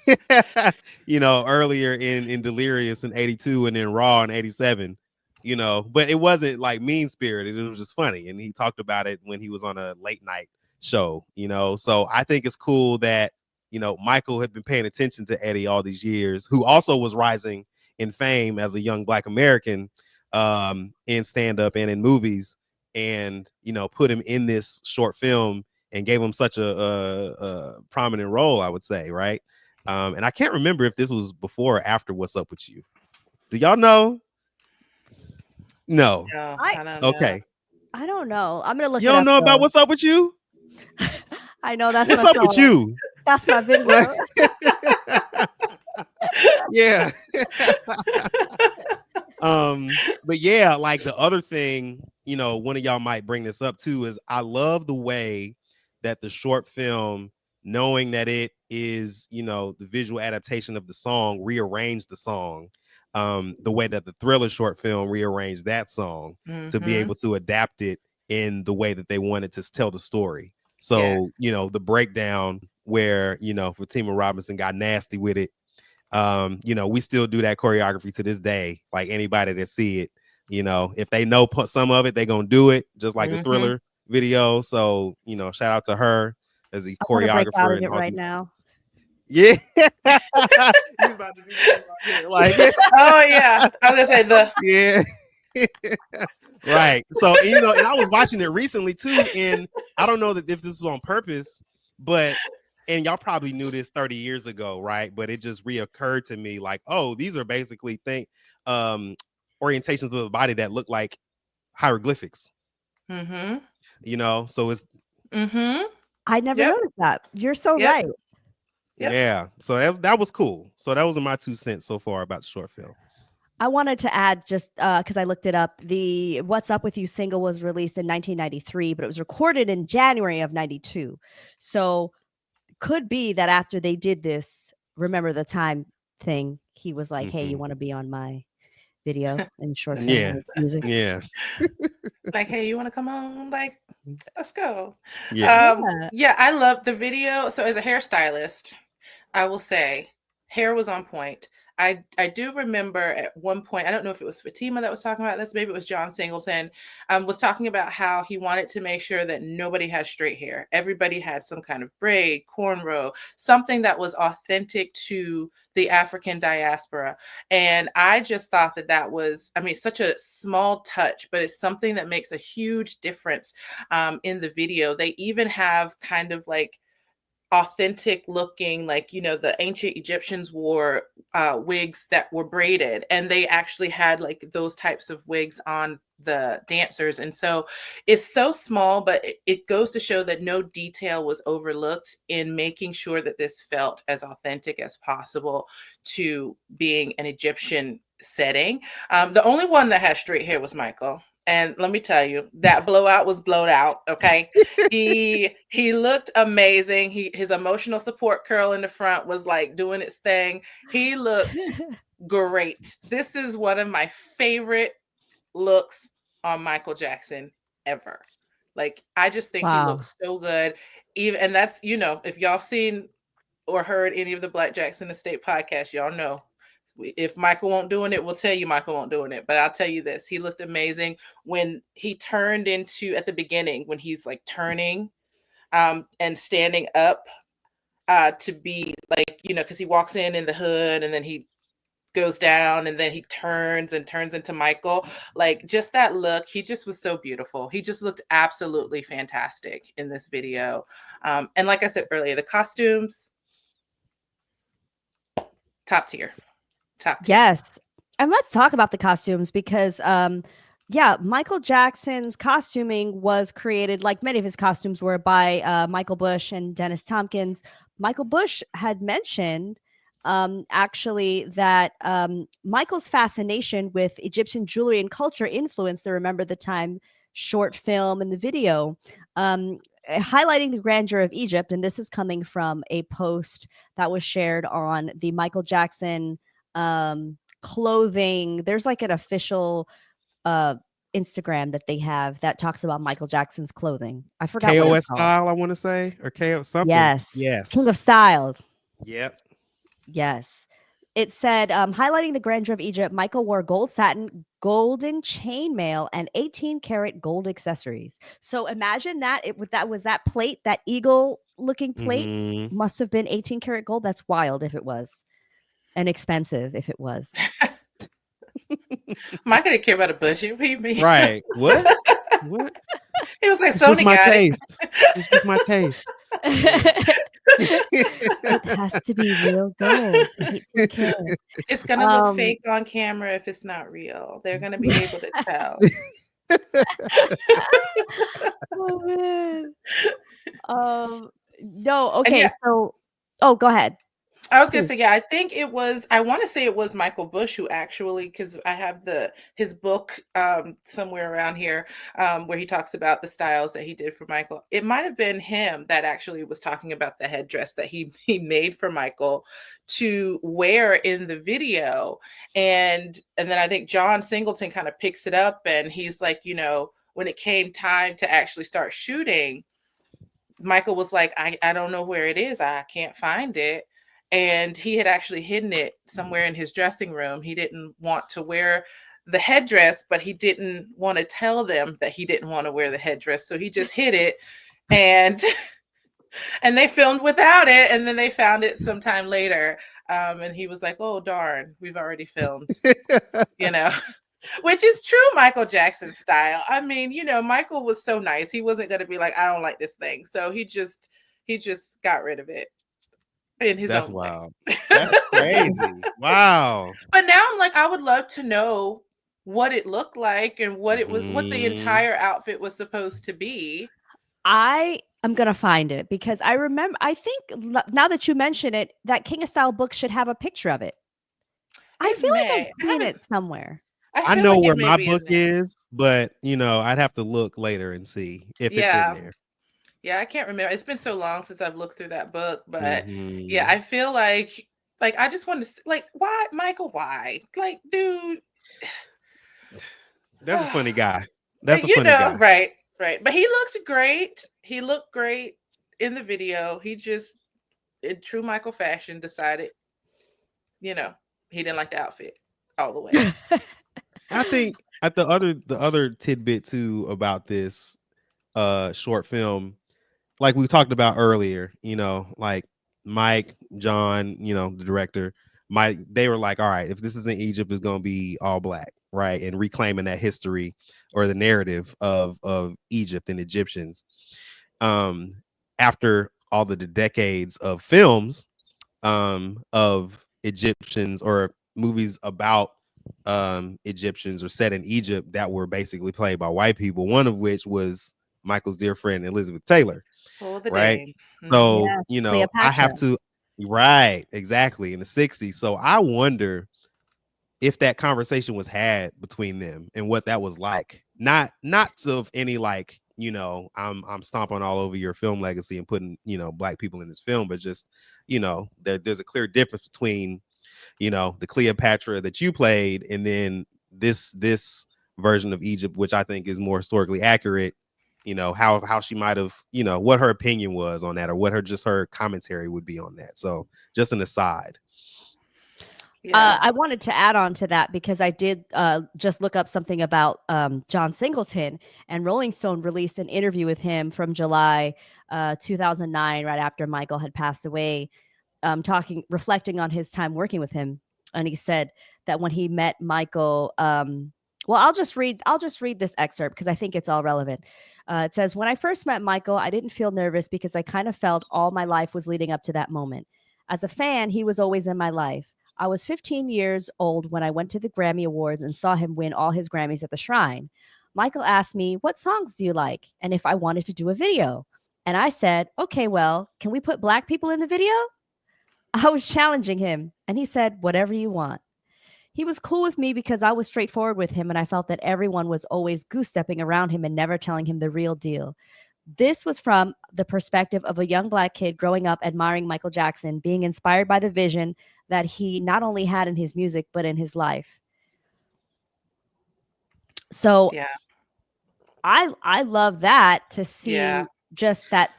you know, earlier in Delirious in 82 and then Raw in 87, you know, but it wasn't like mean spirited, it was just funny, and he talked about it when he was on a late night show, you know. So I think it's cool that, you know, Michael had been paying attention to Eddie all these years, who also was rising in fame as a young Black American, in stand-up and in movies, and, you know, put him in this short film and gave him such a prominent role, I would say, right? And I can't remember if this was before or after What's Up With You. Do y'all know? No. No, I I don't know. Okay. I don't know. I'm gonna look You it don't up. know about Though. What's Up With You? I know that's What's my up with song. you? That's my video. Yeah. But yeah, like the other thing, you know, one of y'all might bring this up too, is I love the way that the short film, knowing that it is, you know, the visual adaptation of the song, rearranged the song, the way that the Thriller short film rearranged that song to be able to adapt it in the way that they wanted to tell the story. So, Yes. you know, the breakdown where, you know, Fatima Robinson got nasty with it. You know, we still do that choreography to this day. Like anybody that see it, you know, if they know some of it, they gonna do it, just like the Thriller video. So, you know, shout out to her as a I want to break out choreographer of and it all right these. now. Yeah. You about to do that right here, like Oh yeah, I was gonna say the yeah. Right. So, you know, and I was watching it recently too, and I don't know that if this was on purpose, but and y'all probably knew this 30 years ago, right? But it just reoccurred to me like, oh, these are basically orientations of the body that look like hieroglyphics. You know, so it's I never Yep. noticed that. You're so Yep. right. Yep. yeah. So that was cool. So that was my 2 cents so far about the short film. I wanted to add just because I looked it up. The What's Up With You single was released in 1993, but it was recorded in January of 92. So could be that after they did this Remember the Time thing, he was like, hey, you want to be on my video and short film Yeah. music? Yeah. Like, hey, you want to come on? Like, let's go. Yeah. Yeah, I love the video. So as a hairstylist, I will say hair was on point. I do remember at one point, I don't know if it was Fatima that was talking about this, maybe it was John Singleton, was talking about how he wanted to make sure that nobody had straight hair. Everybody had some kind of braid, cornrow, something that was authentic to the African diaspora. And I just thought that that was, I mean, such a small touch, but it's something that makes a huge difference in the video. They even have kind of like authentic looking, like, you know, the ancient Egyptians wore wigs that were braided, and they actually had like those types of wigs on the dancers. And so it's so small, but it goes to show that no detail was overlooked in making sure that this felt as authentic as possible to being an Egyptian setting. The only one that had straight hair was Michael. And let me tell you, that blowout was blowed out. Okay. He looked amazing. His emotional support curl in the front was like doing its thing. He looked great. This is one of my favorite looks on Michael Jackson ever. Like, I just think he looks so good. Even, and that's, you know, if y'all seen or heard any of the Black Jackson Estate podcast, y'all know if Michael won't doing it, we'll tell you Michael won't doing it. But I'll tell you this, he looked amazing when he turned into, at the beginning, when he's like turning and standing up to be like, you know, because he walks in the hood and then he goes down and then he turns into Michael. Like, just that look, he just was so beautiful. He just looked absolutely fantastic in this video. And like I said earlier, the costumes, Top tier. Top tier. Yes. And let's talk about the costumes because yeah, Michael Jackson's costuming was created, like many of his costumes were, by Michael Bush and Dennis Tompkins. Michael Bush had mentioned actually that Michael's fascination with Egyptian jewelry and culture influenced the Remember the Time short film and the video, highlighting the grandeur of Egypt. And this is coming from a post that was shared on the Michael Jackson clothing. There's like an official Instagram that they have that talks about Michael Jackson's clothing. I forgot what it's KOS called. style, I want to say, or KO something. Yes. Yes. King of Style. Yep. Yes. It said, highlighting the grandeur of Egypt, Michael wore gold satin, golden chainmail, and 18-karat gold accessories. So imagine that that plate, that eagle-looking plate, Mhm. must have been 18-karat gold. That's wild if it was, and expensive if it was. Mike didn't care about a budget. What do you mean? Right. What? What? It was like It's just Sony my got taste. It's just my taste. It has to be real gold, 18 karat. it. It's gonna look fake on camera if it's not real. They're gonna be able to tell. Oh man. No, And okay, yeah, so oh, go ahead. I was gonna Please. say, yeah, I think it was. I want to say it was Michael Bush who actually, because I have his book somewhere around here where he talks about the styles that he did for Michael. It might have been him that actually was talking about the headdress that he made for Michael to wear in the video, and then I think John Singleton kind of picks it up, and he's like, when it came time to actually start shooting, Michael was like, I don't know where it is. I can't find it. And he had actually hidden it somewhere in his dressing room. He didn't want to wear the headdress, but he didn't want to tell them that he didn't want to wear the headdress. So he just hid it, and and they filmed without it. And then they found it sometime later. And he was like, oh, darn, we've already filmed, which is true Michael Jackson style. I mean, Michael was so nice. He wasn't going to be like, I don't like this thing. So he just got rid of it in his That's own way. wild. That's crazy. Wow. But now I'm like, I would love to know what it looked like and what it was, what the Mhm. entire outfit was supposed to be. I am gonna find it because I remember. I think now that you mention it, that King of Style book should have a picture of it. I It feel like I've may. seen it somewhere. I I feel know like where it may my be book in there. is, but I'd have to look later and see if it's in Yeah. there. Yeah, I can't remember. It's been so long since I've looked through that book, but yeah, Mhm. I feel like I just wanted to like, why, Michael? Why, like, dude? That's a funny guy. That's a funny guy. Right, right. But he looked great. He looked great in the video. He just, in true Michael fashion, decided, he didn't like the outfit all the way. I think at the other tidbit too about this short film, like we talked about earlier, like Mike, John, the director, Mike, they were like, all right, if this is in Egypt, it's gonna be all black, right? And reclaiming that history or the narrative of Egypt and Egyptians. After all the decades of films of Egyptians or movies about Egyptians or set in Egypt that were basically played by white people, one of which was Michael's dear friend Elizabeth Taylor, Oh, the right? dang. So, Yes, I Cleopatra. have to, right, exactly, in the 60s. So I wonder if that conversation was had between them and what that was like. Not of any like, I'm stomping all over your film legacy and putting, black people in this film, but just, there's a clear difference between, the Cleopatra that you played and then this version of Egypt, which I think is more historically accurate. How she might have, what her opinion was on that, or what her commentary would be on that. So just an aside. Yeah. I wanted to add on to that because I did just look up something about John Singleton, and Rolling Stone released an interview with him from July 2009, right after Michael had passed away, reflecting on his time working with him. And he said that when he met Michael, well, I'll just read this excerpt because I think it's all relevant. It says, when I first met Michael, I didn't feel nervous because I kind of felt all my life was leading up to that moment. As a fan, he was always in my life. I was 15 years old when I went to the Grammy Awards and saw him win all his Grammys at the Shrine. Michael asked me, what songs do you like? And if I wanted to do a video. And I said, okay, well, can we put Black people in the video? I was challenging him, and he said, whatever you want. He was cool with me because I was straightforward with him, and I felt that everyone was always goose stepping around him and never telling him the real deal. This was from the perspective of a young Black kid growing up admiring Michael Jackson, being inspired by the vision that he not only had in his music, but in his life. So Yeah. I love that, to see Yeah. just that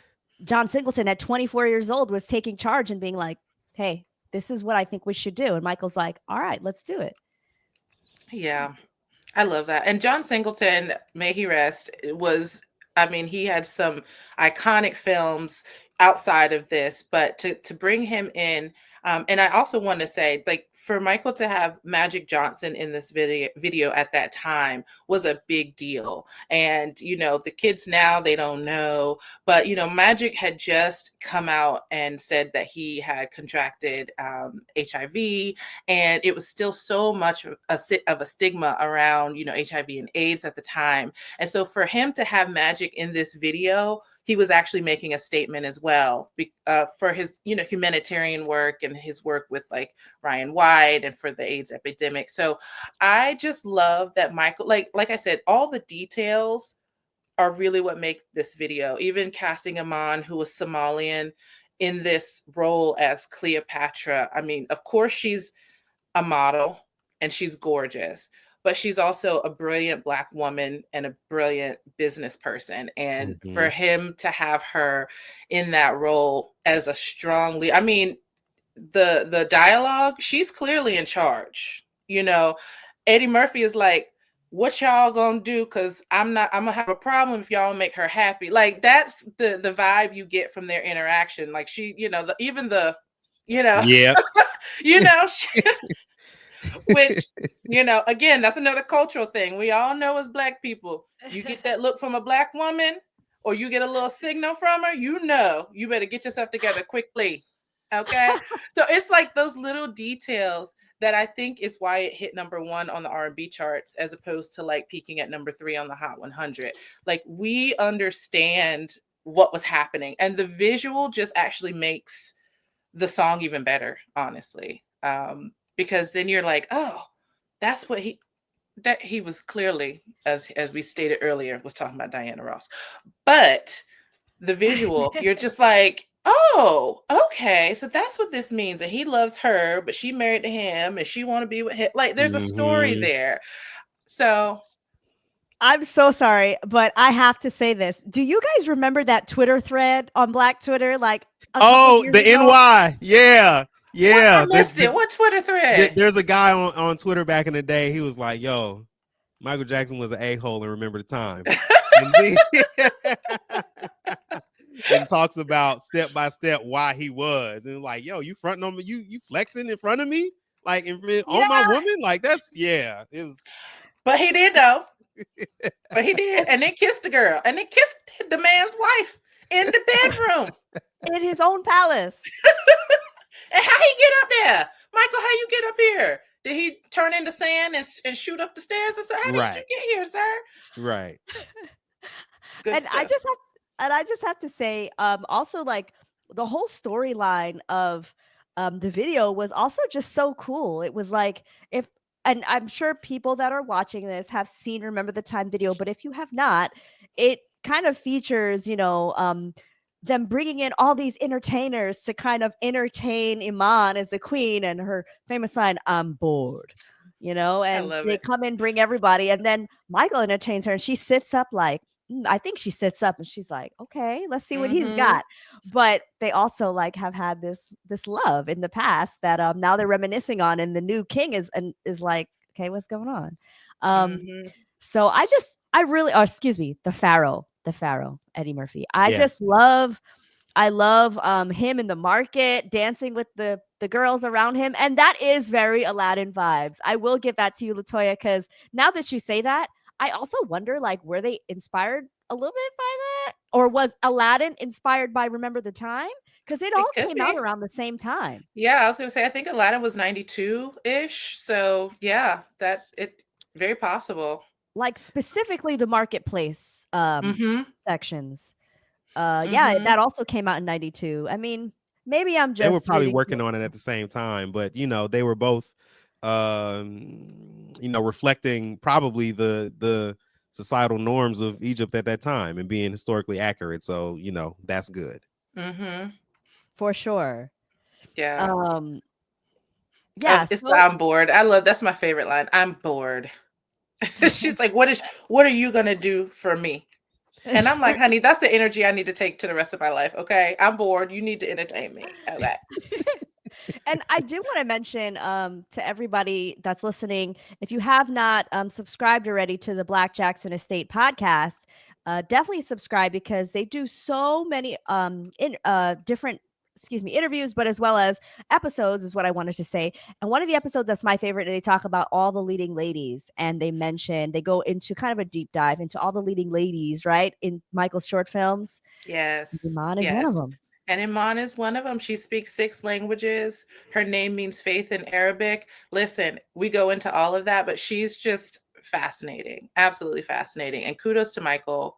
John Singleton at 24 years old was taking charge and being like, hey, this is what I think we should do. And Michael's like, all right, let's do it. Yeah. I love that. And John Singleton, may he rest, was, I mean, he had some iconic films outside of this, but to bring him in, and I also want to say, like, for Michael to have Magic Johnson in this video at that time was a big deal. And, you know, the kids now, they don't know, but, you know, Magic had just come out and said that he had contracted HIV, and it was still so much of a stigma around, you know, HIV and AIDS at the time. And so for him to have Magic in this video, he was actually making a statement as well, for his, you know, humanitarian work and his work with like Ryan White and for the AIDS epidemic. So I just love that Michael, like I said, all the details are really what make this video. Even casting Iman, who was Somalian, in this role as Cleopatra. I mean, of course, she's a model and she's gorgeous, but she's also a brilliant Black woman and a brilliant business person. And for him to have her in that role as a strong lead, I mean, the dialogue, she's clearly in charge. You know, Eddie Murphy is like, what y'all gonna do? Because I'm gonna have a problem if y'all make her happy. Like, that's the vibe you get from their interaction. Like, she, you know, even the, you know, Yeah. you know, which, you know, again, that's another cultural thing. We all know as Black people, you get that look from a Black woman or you get a little signal from her, you know, you better get yourself together quickly. Okay. So it's like those little details that I think is why it hit #1 on the R&B charts, as opposed to like peaking at #3 on the Hot 100. Like, we understand what was happening, and the visual just actually makes the song even better, honestly. Because then you're like, oh, that's what he was clearly, as we stated earlier, was talking about Diana Ross. But the visual, you're just like, oh, okay, so that's what this means. And he loves her, but she married to him and she want to be with him. Like, there's a story there. So I'm so sorry, but I have to say this. Do you guys remember that Twitter thread on Black Twitter? Like, the ago? NY. Yeah. Yeah. What? I missed it. What Twitter thread? There's a guy on Twitter back in the day. He was like, yo, Michael Jackson was an a-hole and remember the time. And talks about step by step why he was. And like, yo, you fronting on me, you flexing in front of me? Like, on my woman? Like, that's, yeah. It was. But he did, though. But he did. And then kissed the girl. And then kissed the man's wife in the bedroom. In his own palace. And how he get up there? Michael, how you get up here? Did he turn into sand and shoot up the stairs and say, how did you get here, sir? Right. And stuff. I just have to say, also, like, the whole storyline of the video was also just so cool. It was like, and I'm sure people that are watching this have seen Remember the Time video, but if you have not, it kind of features, you know, them bringing in all these entertainers to kind of entertain Iman as the queen and her famous line, I'm bored, you know, and they come in, bring everybody. And then Michael entertains her and she sits up like, I think she sits up and she's like, okay, let's see what he's got. But they also like have had this love in the past that now they're reminiscing on, and the new king is like, okay, what's going on? So I really, excuse me, the Pharaoh, Eddie Murphy. I love him in the market dancing with the girls around him, and that is very Aladdin vibes. I will give that to you, Latoya, because now that you say that, I also wonder, like, were they inspired a little bit by that? Or was Aladdin inspired by Remember the Time? because it It all could came out be. around the same time. Yeah, I was gonna say I think Aladdin was 92-ish. So yeah, that it very possible. Like specifically the marketplace Mm-hmm. sections. Yeah, Mm-hmm. that also came out in 92. I mean, maybe I'm They were just probably reading. working on it at the same time, but they were both reflecting probably the societal norms of Egypt at that time and being historically accurate. So, that's good. Mm-hmm. For sure. Yeah. Um, yeah, It's the so I'm bored. That's my favorite line. I'm bored. She's like, what are you gonna do for me? And I'm like, honey, that's the energy I need to take to the rest of my life. Okay. I'm bored. You need to entertain me. Okay. and I do want to mention to everybody that's listening, if you have not subscribed already to the Black Jackson Estate podcast, definitely subscribe because they do so many different interviews, but as well as episodes is what I wanted to say. And one of the episodes that's my favorite, they talk about all the leading ladies, and they go into kind of a deep dive into all the leading ladies, right, in Michael's short films. Yes. Iman is one of Yes. them. And Iman is one of them. She speaks 6 languages. Her name means faith in Arabic. Listen, we go into all of that, but she's just fascinating. Absolutely fascinating. And kudos to Michael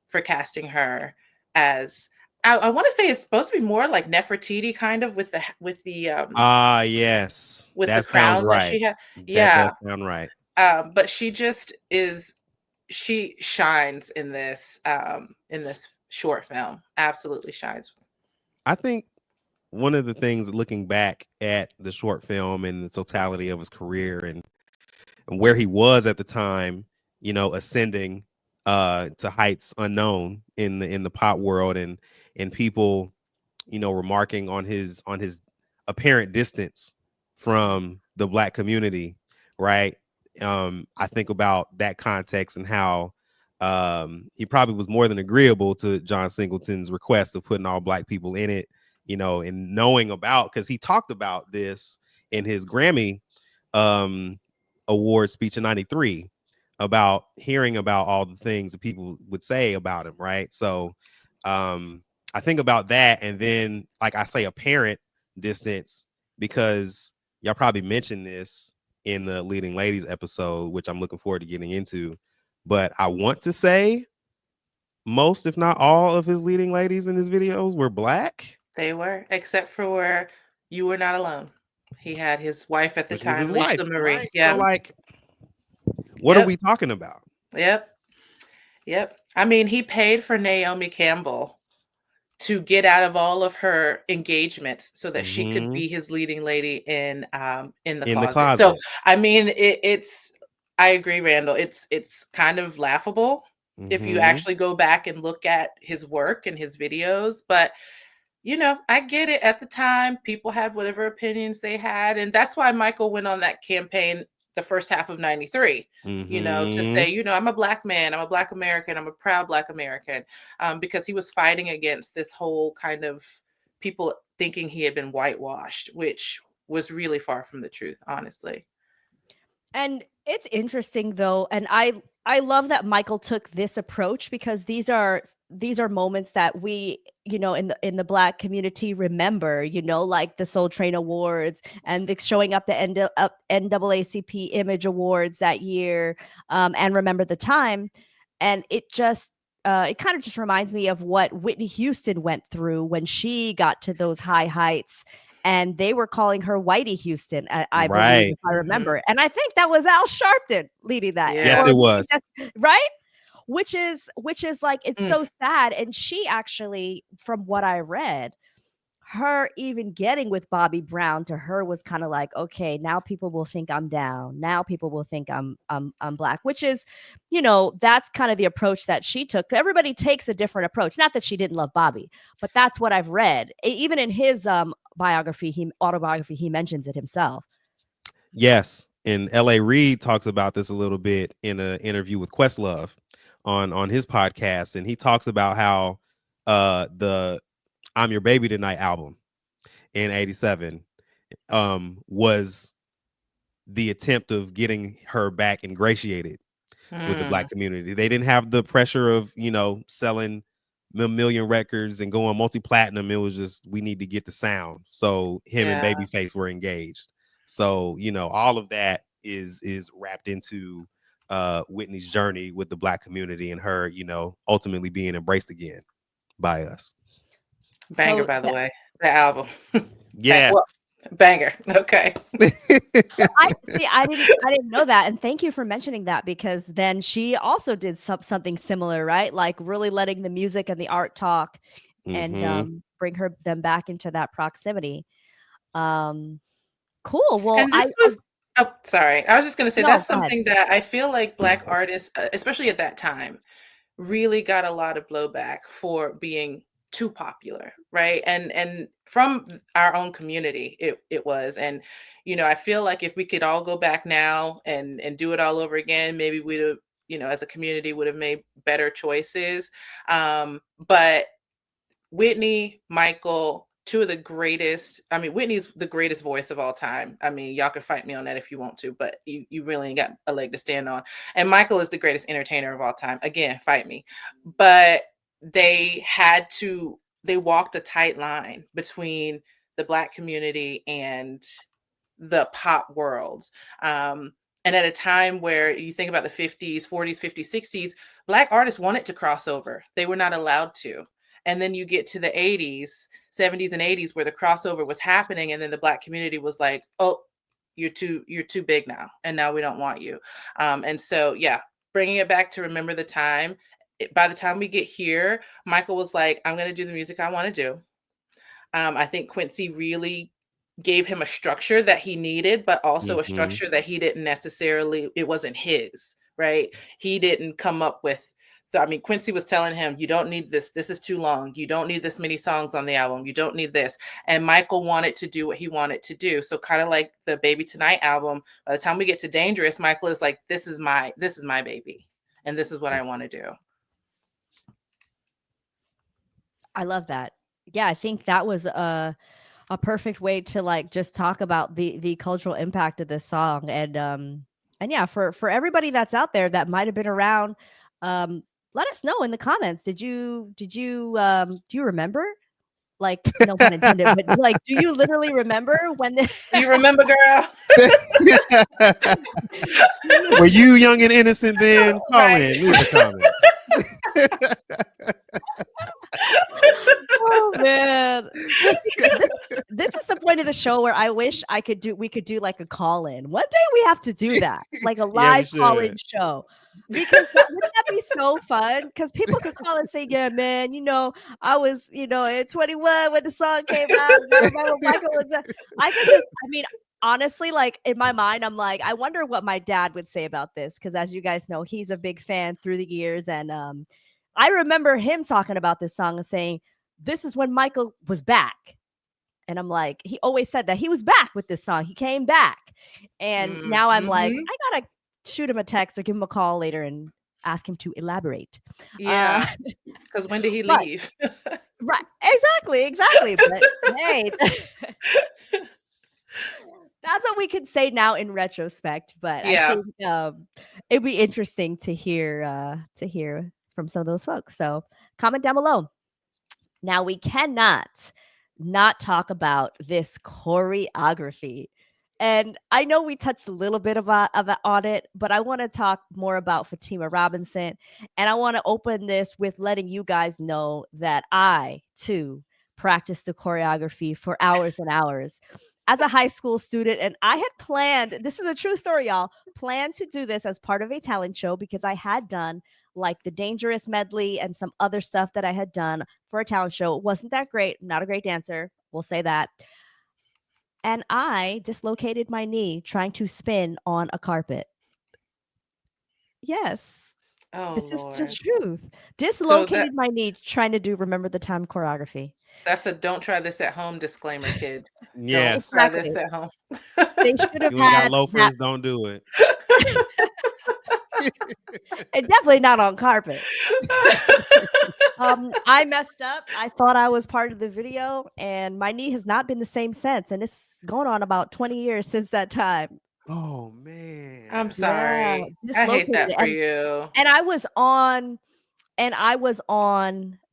for casting her as I want to say it's supposed to be more like Nefertiti kind of Yes, with the that sounds crown that right. she had. That does Yeah. sound right. But she just is she shines in this short film. Absolutely shines. I think one of the things looking back at the short film and the totality of his career and where he was at the time, ascending to heights unknown in the pop world and people, remarking on his apparent distance from the Black community, right? I think about that context and how he probably was more than agreeable to John Singleton's request of putting all Black people in it, and knowing about, because he talked about this in his Grammy um award speech in 93 about hearing about all the things that people would say about him, right? So I think about that, and then, like I say, apparent distance, because y'all probably mentioned this in the Leading Ladies episode, which I'm looking forward to getting into. But I want to say most, if not all, of his leading ladies in his videos were Black. They were, except for You Were Not Alone. He had his wife at the Which was his time, wife, Lisa Marie. right? So, Yep. like, what are Yep. we talking about? Yep. Yep. I mean, he paid for Naomi Campbell to get out of all of her engagements so that she could Mhm. be his leading lady in the In the closet. So closet. I mean, it's I agree, Randall. It's kind of laughable if you Mhm. actually go back and look at his work and his videos, but I get it. At the time, people had whatever opinions they had. And that's why Michael went on that campaign the first half of 93, to Mhm. say, I'm a Black man, I'm a Black American, I'm a proud Black American, because he was fighting against this whole kind of people thinking he had been whitewashed, which was really far from the truth, honestly. And it's interesting though, and I love that Michael took this approach because these are moments that we, in the Black community remember, like the Soul Train Awards and the showing up the NAACP Image Awards that year, and remember the time, and it kind of just reminds me of what Whitney Houston went through when she got to those high heights, and they were calling her Whitey Houston, I believe, Right. if I Mhm. remember. And I think that was Al Sharpton leading that, Yes, Yeah. or it maybe was. right? Which is like, it's Mm. so sad. And she actually, from what I read, her even getting with Bobby Brown to her was kind of like, okay, now people will think I'm down. Now people will think I'm Black, which is, that's kind of the approach that she took. Everybody takes a different approach. Not that she didn't love Bobby, but that's what I've read. Even in his autobiography, he mentions it himself. Yes. And L.A. Reid talks about this a little bit in an interview with Questlove on his podcast. And he talks about how the I'm Your Baby Tonight album in 87 was the attempt of getting her back ingratiated with the Mm. Black community. They didn't have the pressure of, selling million records and going multi-platinum. It was just, we need to get the sound. So him and Yeah. Babyface were engaged. So, you know, all of that is wrapped into Whitney's journey with the Black community and her, you know, ultimately being embraced again by us. Banger, So by the way, the album. Yeah. Well, banger. Okay. I see. I didn't know that, and thank you for mentioning that, because then she also did something similar, right? Like really letting the music and the art talk, and bring them back into that proximity. Cool. Well, And this was, oh, sorry. I was just going to say, no, that's go ahead. something that I feel like Black artists, especially at that time, really got a lot of blowback for being too popular, right? And from our own community, it was. And, you know, I feel like if we could all go back now and do it all over again, maybe we'd have, you know, as a community would have made better choices. But Whitney, Michael, two of the greatest. I mean, Whitney's the greatest voice of all time. I mean, y'all can fight me on that if you want to, but you really ain't got a leg to stand on. And Michael is the greatest entertainer of all time. Again, fight me. But they walked a tight line between the Black community and the pop world. And at a time where you think about the 50s, 40s, 50s, 60s, Black artists wanted to cross over. They were not allowed to. And then you get to the 80s, 70s and 80s where the crossover was happening, and then the Black community was like, "Oh, you're too big now, and now we don't want you." And so, yeah, bringing it back to Remember the Time. By the time we get here, Michael was like, "I'm going to do the music I want to do." I think Quincy really gave him a structure that he needed, but also a structure that he didn't necessarily, it wasn't his, right? He didn't come up with, I mean, Quincy was telling him, you don't need this. This is too long. You don't need this many songs on the album. You don't need this. And Michael wanted to do what he wanted to do. So kind of like the Baby Tonight album, by the time we get to Dangerous, Michael is like, this is my baby. And this is what I want to do. I love that. Yeah, I think that was a perfect way to like just talk about the cultural impact of this song. And yeah, for everybody that's out there that might have been around, let us know in the comments. Do you remember? Like, no pun intended, but like, do you literally remember when Do you remember, girl? Were you young and innocent then? Call Right. in, leave a comment. Oh man, this is the point of the show where I wish we could do like a call in. One day we have to do that, like a live call in show, because wouldn't that be so fun? Because people could call and say, "Yeah, man, you know, I was, you know, at 21 when the song came out. I remember Michael was." I could just, I mean, honestly, like in my mind, I'm like, I wonder what my dad would say about this, because as you guys know, he's a big fan through the years, and I remember him talking about this song and saying, "This is when Michael was back." And I'm like, he always said that he was back with this song. He came back. And now I'm like, I gotta shoot him a text or give him a call later and ask him to elaborate. Yeah. Because when did he leave? Right. Exactly. But hey, that's what we could say now in retrospect. But Yeah. I think it'd be interesting to hear from some of those folks. So comment down below. Now, we cannot not talk about this choreography. And I know we touched a little bit on it, but I want to talk more about Fatima Robinson. And I want to open this with letting you guys know that I, too, practiced the choreography for hours and hours as a high school student. And I had planned, this is a true story, y'all, planned to do this as part of a talent show, because I had done like the Dangerous medley and some other stuff that I had done for a talent show. It wasn't that great. Not a great dancer. We'll say that. And I dislocated my knee trying to spin on a carpet. Yes. Oh, this Lord. is just truth. Dislocated my knee trying to do Remember the Time choreography. That's a don't try this at home disclaimer, kids. Yes. Don't try this at home. They should have You ain't got had loafers, that. don't do it. And definitely not on carpet. I messed up. I thought I was part of the video, and my knee has not been the same since. And it's going on about 20 years since that time. Oh man. I'm sorry. I hate that for you. And I was on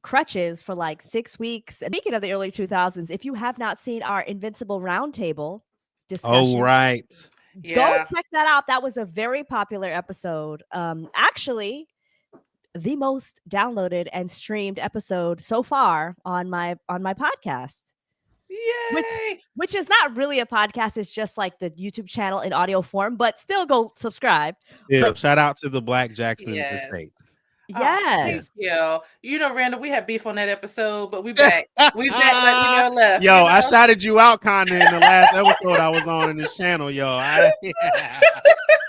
crutches for like 6 weeks. And speaking of the early 2000s, if you have not seen our Invincible Roundtable discussion, Oh, right. go Yeah. check that out. That was a very popular episode. Actually, the most downloaded and streamed episode so far on my podcast. Yay. Which is not really a podcast, it's just like the YouTube channel in audio form, but still go subscribe. Still, But shout out to the Black Jackson Yes. estate. Oh, yes. thank you. You know, Randall, we had beef on that episode, but we back. We back like we never left. Yo, you know? I shouted you out kind of in the last episode I was on in this channel, yo.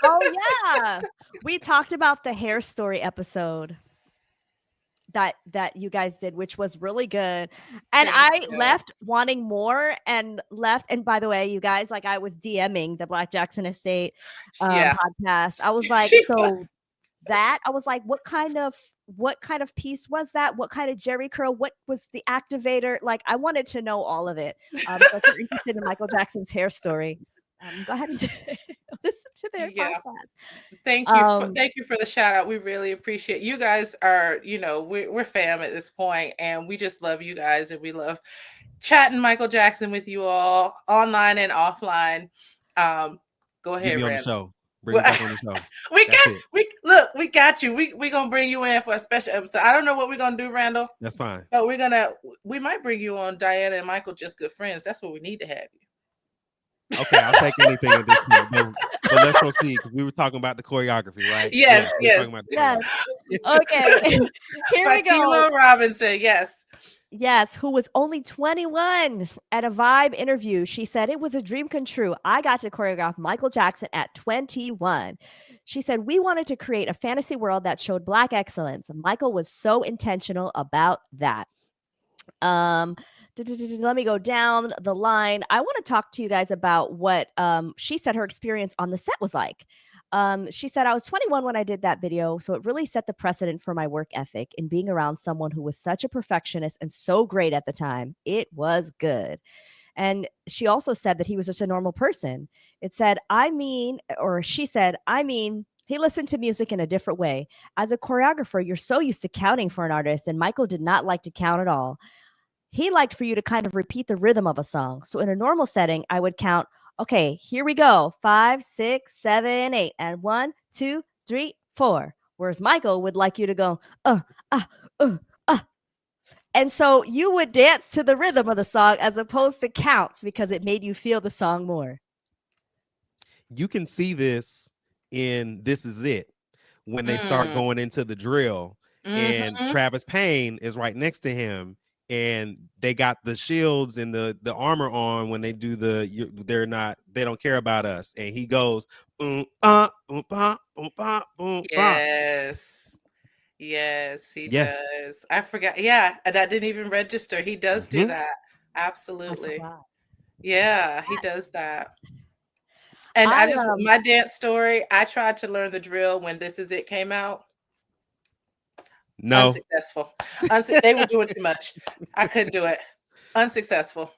Oh yeah. We talked about the hair story episode that you guys did, which was really good. And Thank I you. left wanting more and left. And by the way, you guys, like I was DMing the Black Jackson Estate Yeah. podcast. I was like, She so that I was like, what kind of piece was that? What kind of Jerry curl? What was the activator? Like, I wanted to know all of it. So if you're interested in Michael Jackson's hair story, go ahead and listen to their Yeah. podcast. Thank you. Thank you for the shout out. We really appreciate you guys. Are we're fam at this point, and we just love you guys, and we love chatting Michael Jackson with you all online and offline. Go ahead, Get me on the Randall. show. Bring me back on the show. We got you. We gonna bring you in for a special episode. I don't know what we're gonna do, Randall, That's fine. but we might bring you on Diana and Michael Just Good Friends. That's what we need to have you. Okay, I'll take anything at this point. But let's proceed, because we were talking about the choreography, right? Yes. Okay. Here we go. Fatima Robinson, yes. Yes, who was only 21 at a Vibe interview. She said, it was a dream come true. I got to choreograph Michael Jackson at 21. She said, we wanted to create a fantasy world that showed Black excellence. Michael was so intentional about that. Let me go down the line. I want to talk to you guys about what she said her experience on the set was like. She said, I was 21 when I did that video, so it really set the precedent for my work ethic in being around someone who was such a perfectionist and so great at the time. It was good. And she also said that he was just a normal person. It said, she said, he listened to music in a different way. As a choreographer, you're so used to counting for an artist, and Michael did not like to count at all. He liked for you to kind of repeat the rhythm of a song. So in a normal setting, I would count, okay, here we go. 5, 6, 7, 8. And 1, 2, 3, 4. Whereas Michael would like you to go, And so you would dance to the rhythm of the song as opposed to counts, because it made you feel the song more. You can see this in This Is It when they start going into the drill, and Travis Payne is right next to him, and they got the shields and the armor on when they do they don't care about us, and he goes yes, he does. I forgot. Yeah, that didn't even register. He does do that. Absolutely. Yeah, he does that. And my dance story, I tried to learn the drill when This Is It came out. No. Unsuccessful. They were doing too much. I couldn't do it. Unsuccessful.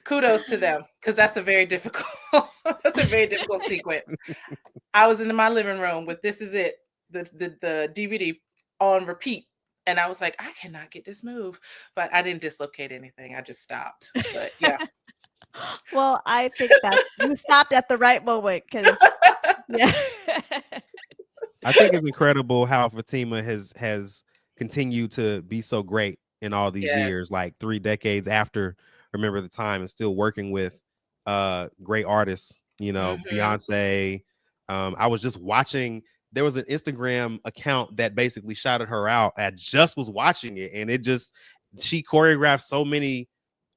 Kudos to them, because that's a very difficult sequence. I was in my living room with This Is It, the DVD on repeat, and I was like, I cannot get this move, but I didn't dislocate anything. I just stopped. But yeah. Well, I think that you stopped at the right moment, because yeah. I think it's incredible how Fatima has continued to be so great in all these years, like 3 decades after Remember the Time, and still working with great artists, Beyonce. I was just watching, there was an Instagram account that basically shouted her out. I just was watching it, and she choreographed so many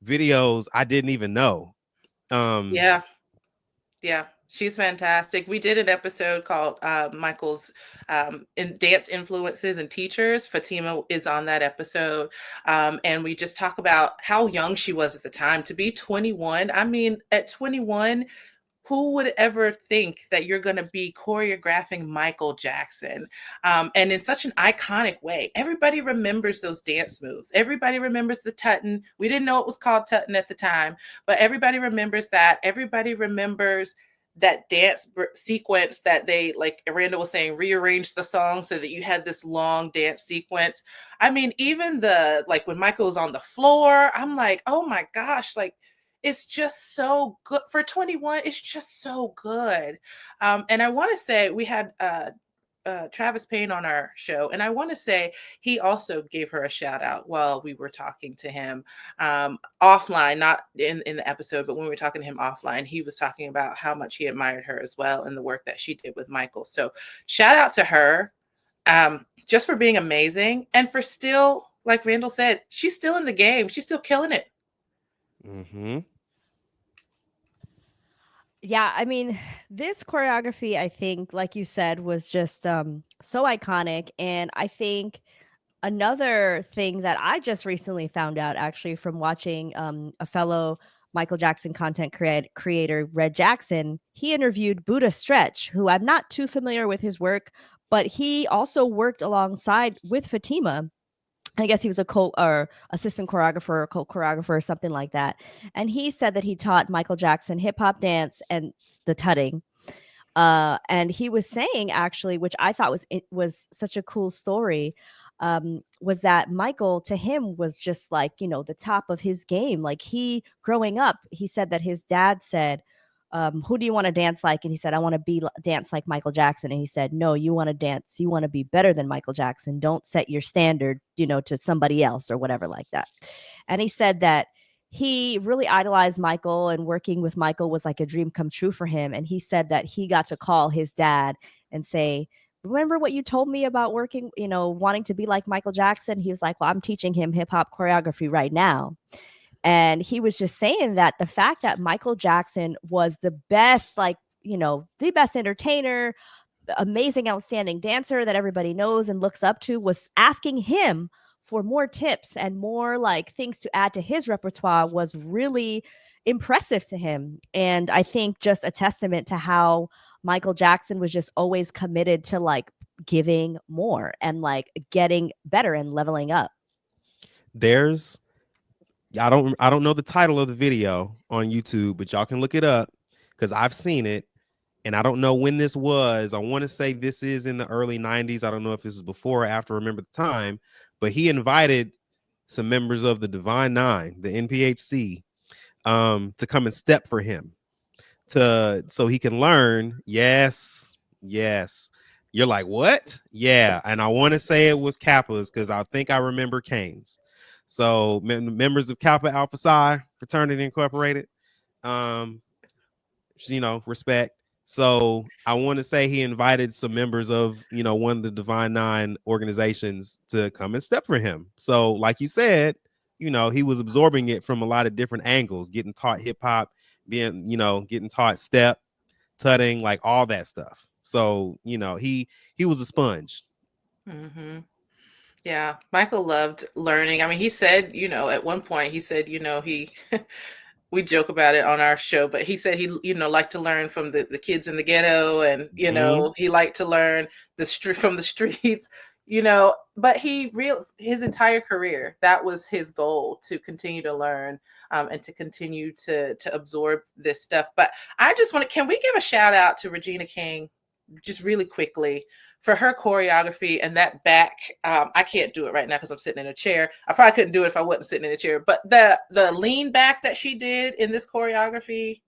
videos I didn't even know. Yeah, she's fantastic. We did an episode called Michael's in Dance Influences and Teachers. Fatima is on that episode. And we just talk about how young she was at the time to be 21. I mean, at 21, who would ever think that you're going to be choreographing Michael Jackson? And in such an iconic way. Everybody remembers those dance moves. Everybody remembers the Tutting. We didn't know it was called Tutting at the time, but everybody remembers that. Everybody remembers that dance sequence that they, like Randall was saying, rearranged the song so that you had this long dance sequence. I mean, even the, like when Michael's on the floor, I'm like, oh my gosh, like it's just so good for 21. It's just so good. And I want to say we had Travis Payne on our show, and I want to say he also gave her a shout out while we were talking to him offline, not in the episode, but when we were talking to him offline, he was talking about how much he admired her as well and the work that she did with Michael. So shout out to her, just for being amazing and for still, like Randall said, she's still in the game. She's still killing it. Mm-hmm. Yeah, I mean, this choreography, I think, like you said, was just so iconic. And I think another thing that I just recently found out, actually, from watching a fellow Michael Jackson content creator, Red Jackson, he interviewed Buddha Stretch, who I'm not too familiar with his work, but he also worked alongside with Fatima. I guess he was a co or assistant choreographer or co-choreographer or something like that. And he said that he taught Michael Jackson hip hop dance and the tutting. And he was saying, actually, which I thought was such a cool story, was that Michael, to him, was just like, the top of his game. Like, he, growing up, he said that his dad said, who do you want to dance like? And he said, I want to dance like Michael Jackson. And he said, no, you want to dance. You want to be better than Michael Jackson. Don't set your standard, to somebody else or whatever like that. And he said that he really idolized Michael, and working with Michael was like a dream come true for him. And he said that he got to call his dad and say, remember what you told me about working, wanting to be like Michael Jackson? He was like, well, I'm teaching him hip hop choreography right now. And he was just saying that the fact that Michael Jackson was the best, like, the best entertainer, the amazing, outstanding dancer that everybody knows and looks up to, was asking him for more tips and more like things to add to his repertoire was really impressive to him. And I think just a testament to how Michael Jackson was just always committed to like giving more and like getting better and leveling up. There's I don't know the title of the video on YouTube, but y'all can look it up because I've seen it. And I don't know when this was. I want to say this is in the early 90s. I don't know if this is before or after, remember the time, but he invited some members of the Divine Nine, the NPHC, to come and step for him so he can learn. Yes. You're like, what? Yeah. And I want to say it was Kappa's because I think I remember Kane's. So members of Kappa Alpha Psi Fraternity Incorporated, respect. So I want to say he invited some members of, one of the Divine Nine organizations to come and step for him. So like you said, he was absorbing it from a lot of different angles, getting taught hip hop, getting taught step, tutting, like all that stuff. So, he was a sponge. Mm-hmm. Yeah, Michael loved learning. I mean, he said, at one point, he said, he, we joke about it on our show, but he said he, liked to learn from the kids in the ghetto, and, he liked to learn from the streets, but his entire career, that was his goal, to continue to learn, and to continue to absorb this stuff. But I just can we give a shout out to Regina King just really quickly for her choreography and that back. I can't do it right now because I'm sitting in a chair. I probably couldn't do it if I wasn't sitting in a chair, but the lean back that she did in this choreography,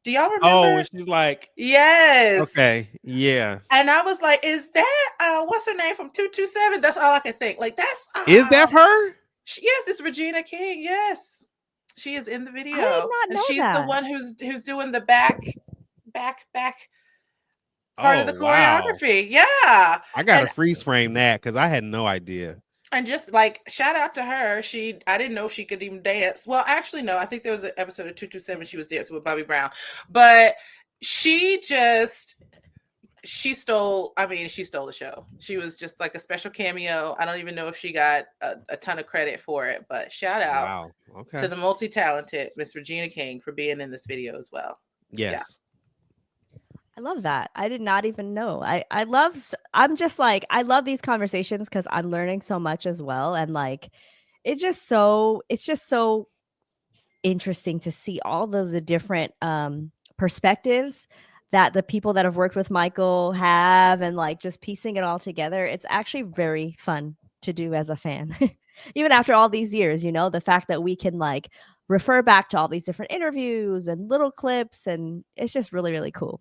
do y'all remember? Oh, and she's like, yes. Okay. Yeah. And I was like, is that what's her name from 227? That's all I can think. Like, that's is that her? Yes, it's Regina King. Yes. She is in the video. I did not know she's that. the one who's doing the back part of the choreography. Wow. Yeah. I gotta freeze frame that because I had no idea. And just like shout out to her. I didn't know she could even dance. Well, actually, no, I think there was an episode of 227 she was dancing with Bobby Brown. But she stole the show. She was just like a special cameo. I don't even know if she got a ton of credit for it, but shout out to the multi-talented Miss Regina King for being in this video as well. Yes. Yeah. I love that. I did not even know. I'm just like, I love these conversations because I'm learning so much as well. And like, it's just so interesting to see all of the different perspectives that the people that have worked with Michael have, and like just piecing it all together. It's actually very fun to do as a fan. Even after all these years, you know, the fact that we can like refer back to all these different interviews and little clips, and it's just really, really cool.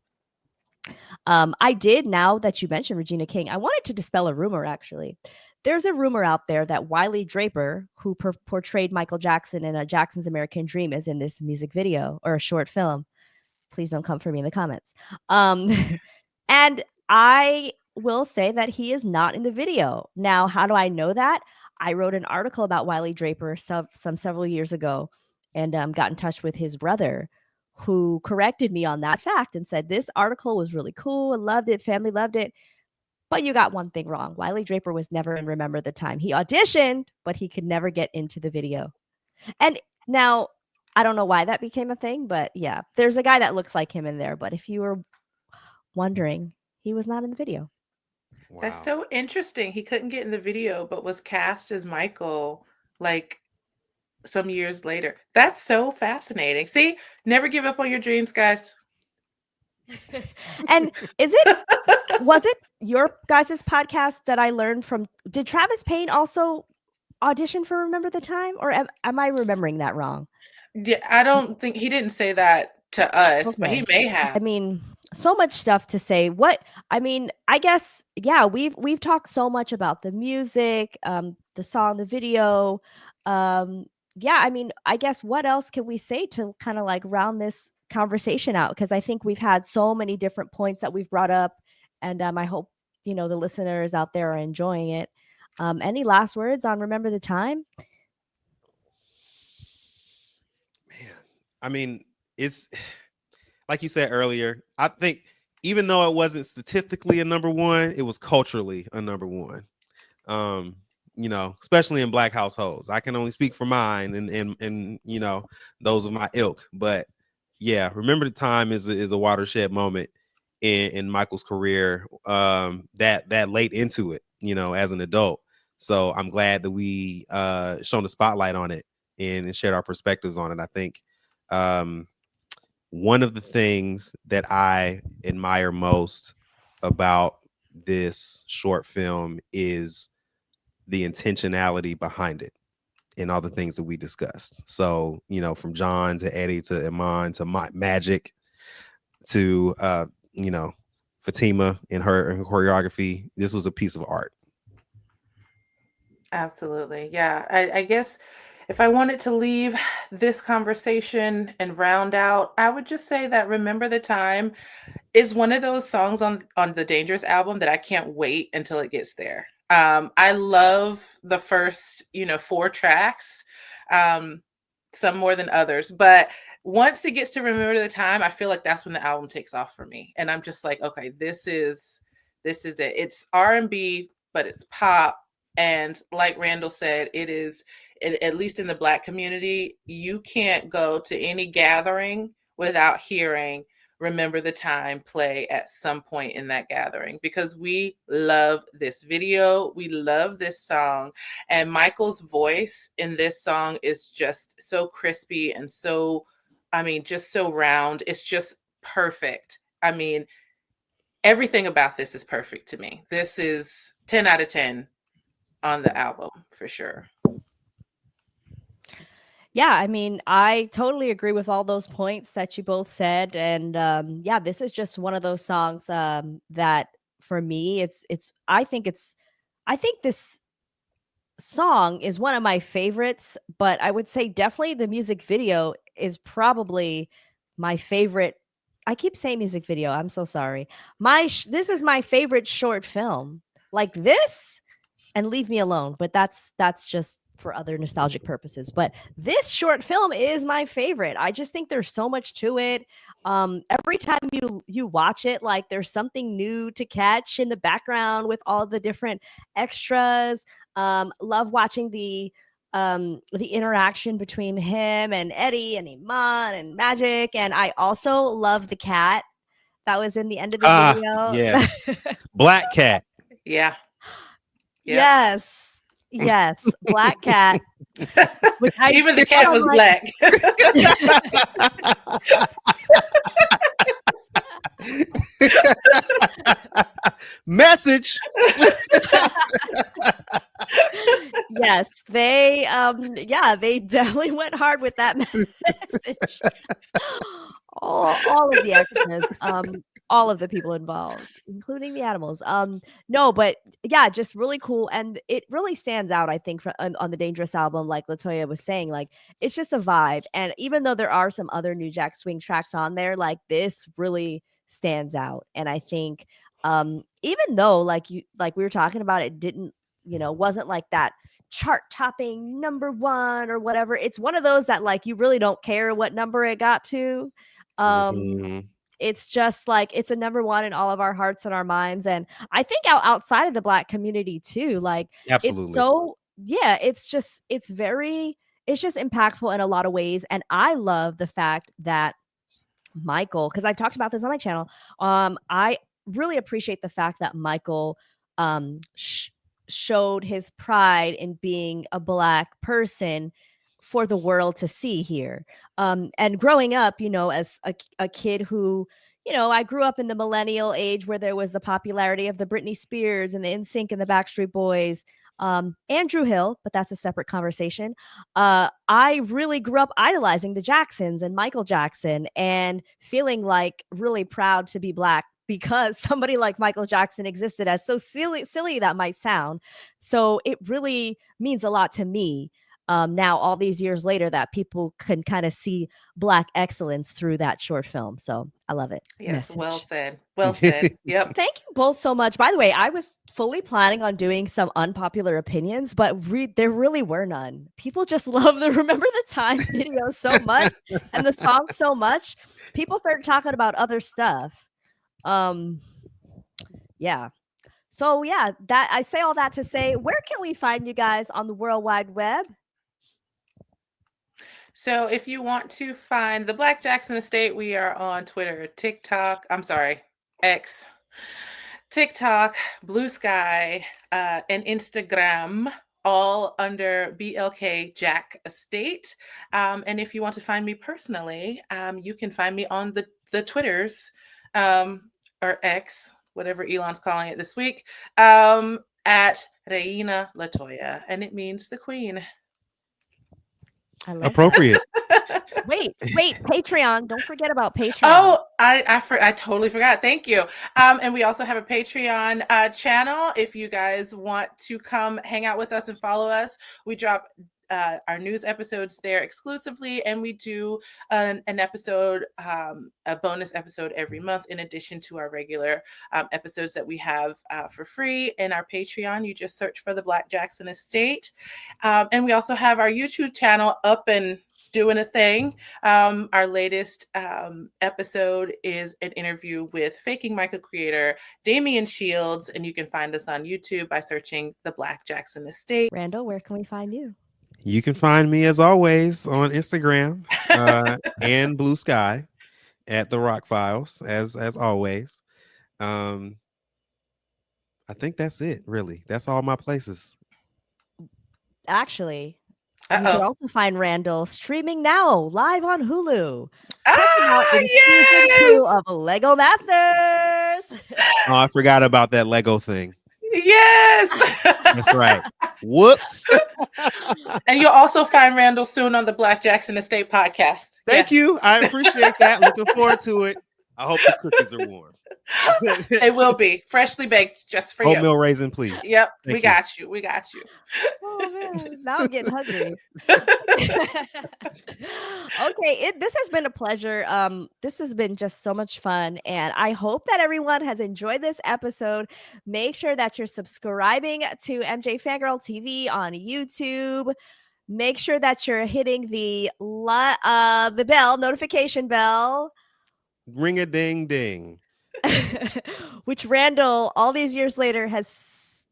I did, now that you mentioned Regina King, I wanted to dispel a rumor actually. There's a rumor out there that Wylie Draper, who portrayed Michael Jackson in Jackson's American Dream, is in this music video or a short film. Please don't come for me in the comments. And I will say that he is not in the video. Now, how do I know that? I wrote an article about Wylie Draper several years ago, and got in touch with his brother, who corrected me on that fact and said, this article was really cool. I loved it. Family loved it. But you got one thing wrong. Wylie Draper was never in Remember the Time. He auditioned, but he could never get into the video. And now, I don't know why that became a thing, but yeah, there's a guy that looks like him in there. But if you were wondering, he was not in the video. Wow. That's so interesting. He couldn't get in the video, but was cast as Michael like some years later. That's so fascinating. See, never give up on your dreams, guys. And was it your guys' podcast that I learned from? Did Travis Payne also audition for Remember the Time, or am I remembering that wrong? Yeah, I don't think he didn't say that to us, but he may have. I mean, so much stuff to say. I guess, yeah, we've talked so much about the music, the song, the video. Yeah, I mean, I guess what else can we say to kind of like round this conversation out? Because I think we've had so many different points that we've brought up, and I hope, you know, the listeners out there are enjoying it. Any last words on Remember the Time? Man, I mean, it's like you said earlier. I think even though it wasn't statistically a number one, it was culturally a number one. You know, especially in Black households. I can only speak for mine and you know, those of my ilk. But yeah, Remember the Time is a watershed moment in Michael's career. That late into it, you know, as an adult. So I'm glad that we shone the spotlight on it and shared our perspectives on it. I think one of the things that I admire most about this short film is the intentionality behind it and all the things that we discussed. So, you know, from John to Eddie to Iman to Magic to, you know, Fatima and her choreography, this was a piece of art. Absolutely. Yeah. I guess if I wanted to leave this conversation and round out, I would just say that Remember the Time is one of those songs on the Dangerous album that I can't wait until it gets there. I love the first, 4 tracks, some more than others, but once it gets to Remember the Time, I feel like that's when the album takes off for me. And I'm just like, okay, this is it. It's R&B, but it's pop. And like Randall said, it is, at least in the Black community, you can't go to any gathering without hearing Remember the Time play at some point in that gathering, because we love this video. We love this song. And Michael's voice in this song is just so crispy and so, just so round. It's just perfect. Everything about this is perfect to me. This is 10 out of 10 on the album for sure. Yeah, I totally agree with all those points that you both said. And yeah, this is just one of those songs that for me, I think this song is one of my favorites, but I would say definitely the music video is probably my favorite. I keep saying music video. I'm so sorry. This is my favorite short film. Like this and Leave Me Alone, but that's just for other nostalgic purposes. But this short film is my favorite. I just think there's so much to it. Every time you watch it, like there's something new to catch in the background with all the different extras. Love watching the interaction between him and Eddie and Iman and Magic. And I also love the cat that was in the end of the video. Yes. Black cat. Yeah. Yep. Yes, black cat. Even the cat was black. message. Yes, they they definitely went hard with that message. All of the extras, all of the people involved, including the animals. No, but yeah, just really cool, and it really stands out, I think, on the Dangerous album, like Latoya was saying, like it's just a vibe. And even though there are some other New Jack Swing tracks on there, like this really stands out. And I think, even though like we were talking about, it didn't, wasn't like that chart topping #1 or whatever. It's one of those that like you really don't care what number it got to. Mhm. It's just like it's a #1 in all of our hearts and our minds, and I think outside of the Black community too. Like it's Absolutely. so it's just it's just impactful in a lot of ways. And I love the fact that Michael, because I've talked about this on my channel, I really appreciate the fact that Michael showed his pride in being a Black person for the world to see here. And growing up, as a kid who, I grew up in the millennial age where there was the popularity of the Britney Spears and the NSYNC and the Backstreet Boys, Andrew Hill, but that's a separate conversation. I really grew up idolizing the Jacksons and Michael Jackson and feeling like really proud to be Black because somebody like Michael Jackson existed, as so silly that might sound. So it really means a lot to me, now all these years later, that people can kind of see Black excellence through that short film. So I love it. Yes, well Message. said. Well said. Yep. Thank you both so much. By the way, I was fully planning on doing some unpopular opinions, but there really were none. People just love the Remember the Time video so much and the song so much. People started talking about other stuff. Yeah. So yeah, that I say all that to say, where can we find you guys on the World Wide Web? So if you want to find the Black Jackson Estate, we are on Twitter, X, TikTok, Blue Sky, and Instagram, all under BLK Jack Estate. And if you want to find me personally, you can find me on the Twitters, or X, whatever Elon's calling it this week, at Reina Latoya, and it means the queen. I love Appropriate. Wait, Patreon. Don't forget about Patreon. Oh, I totally forgot. Thank you. And we also have a Patreon channel. If you guys want to come hang out with us and follow us, we drop our news episodes there exclusively, and we do an episode, a bonus episode every month, in addition to our regular episodes that we have for free in our Patreon. You just search for the Black Jackson Estate. And we also have our YouTube channel up and doing a thing. Our latest episode is an interview with Faking Michael creator Damian Shields, and you can find us on YouTube by searching the Black Jackson Estate. Randall, where can we find you? You can find me as always on Instagram and Blue Sky at therocfiles as always. I think that's it, really. That's all my places. Actually, you can also find Randall streaming now live on Hulu. Check him out in season 2 of Lego Masters. Oh, I forgot about that Lego thing. Yes. That's right. Whoops. And you'll also find Randall soon on the Black Jackson Estate podcast. Thank you. I appreciate that. Looking forward to it. I hope the cookies are warm. They will be freshally baked just for you. Oatmeal raisin, please. Yep. Thank we got you. We got you. Oh man, now I'm getting hungry. Okay, this has been a pleasure. This has been just so much fun, and I hope that everyone has enjoyed this episode. Make sure that you're subscribing to MJ Fangirl TV on YouTube. Make sure that you're hitting the bell, notification bell. Ring a ding ding. Which Randall, all these years later, has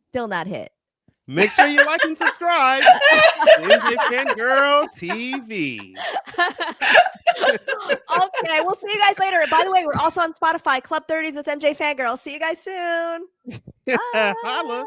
still not hit. Make sure you like and subscribe to MJFANGIRL TV. Okay, we'll see you guys later. By the way, we're also on Spotify, Club 30s with MJ Fangirl. See you guys soon. Holla.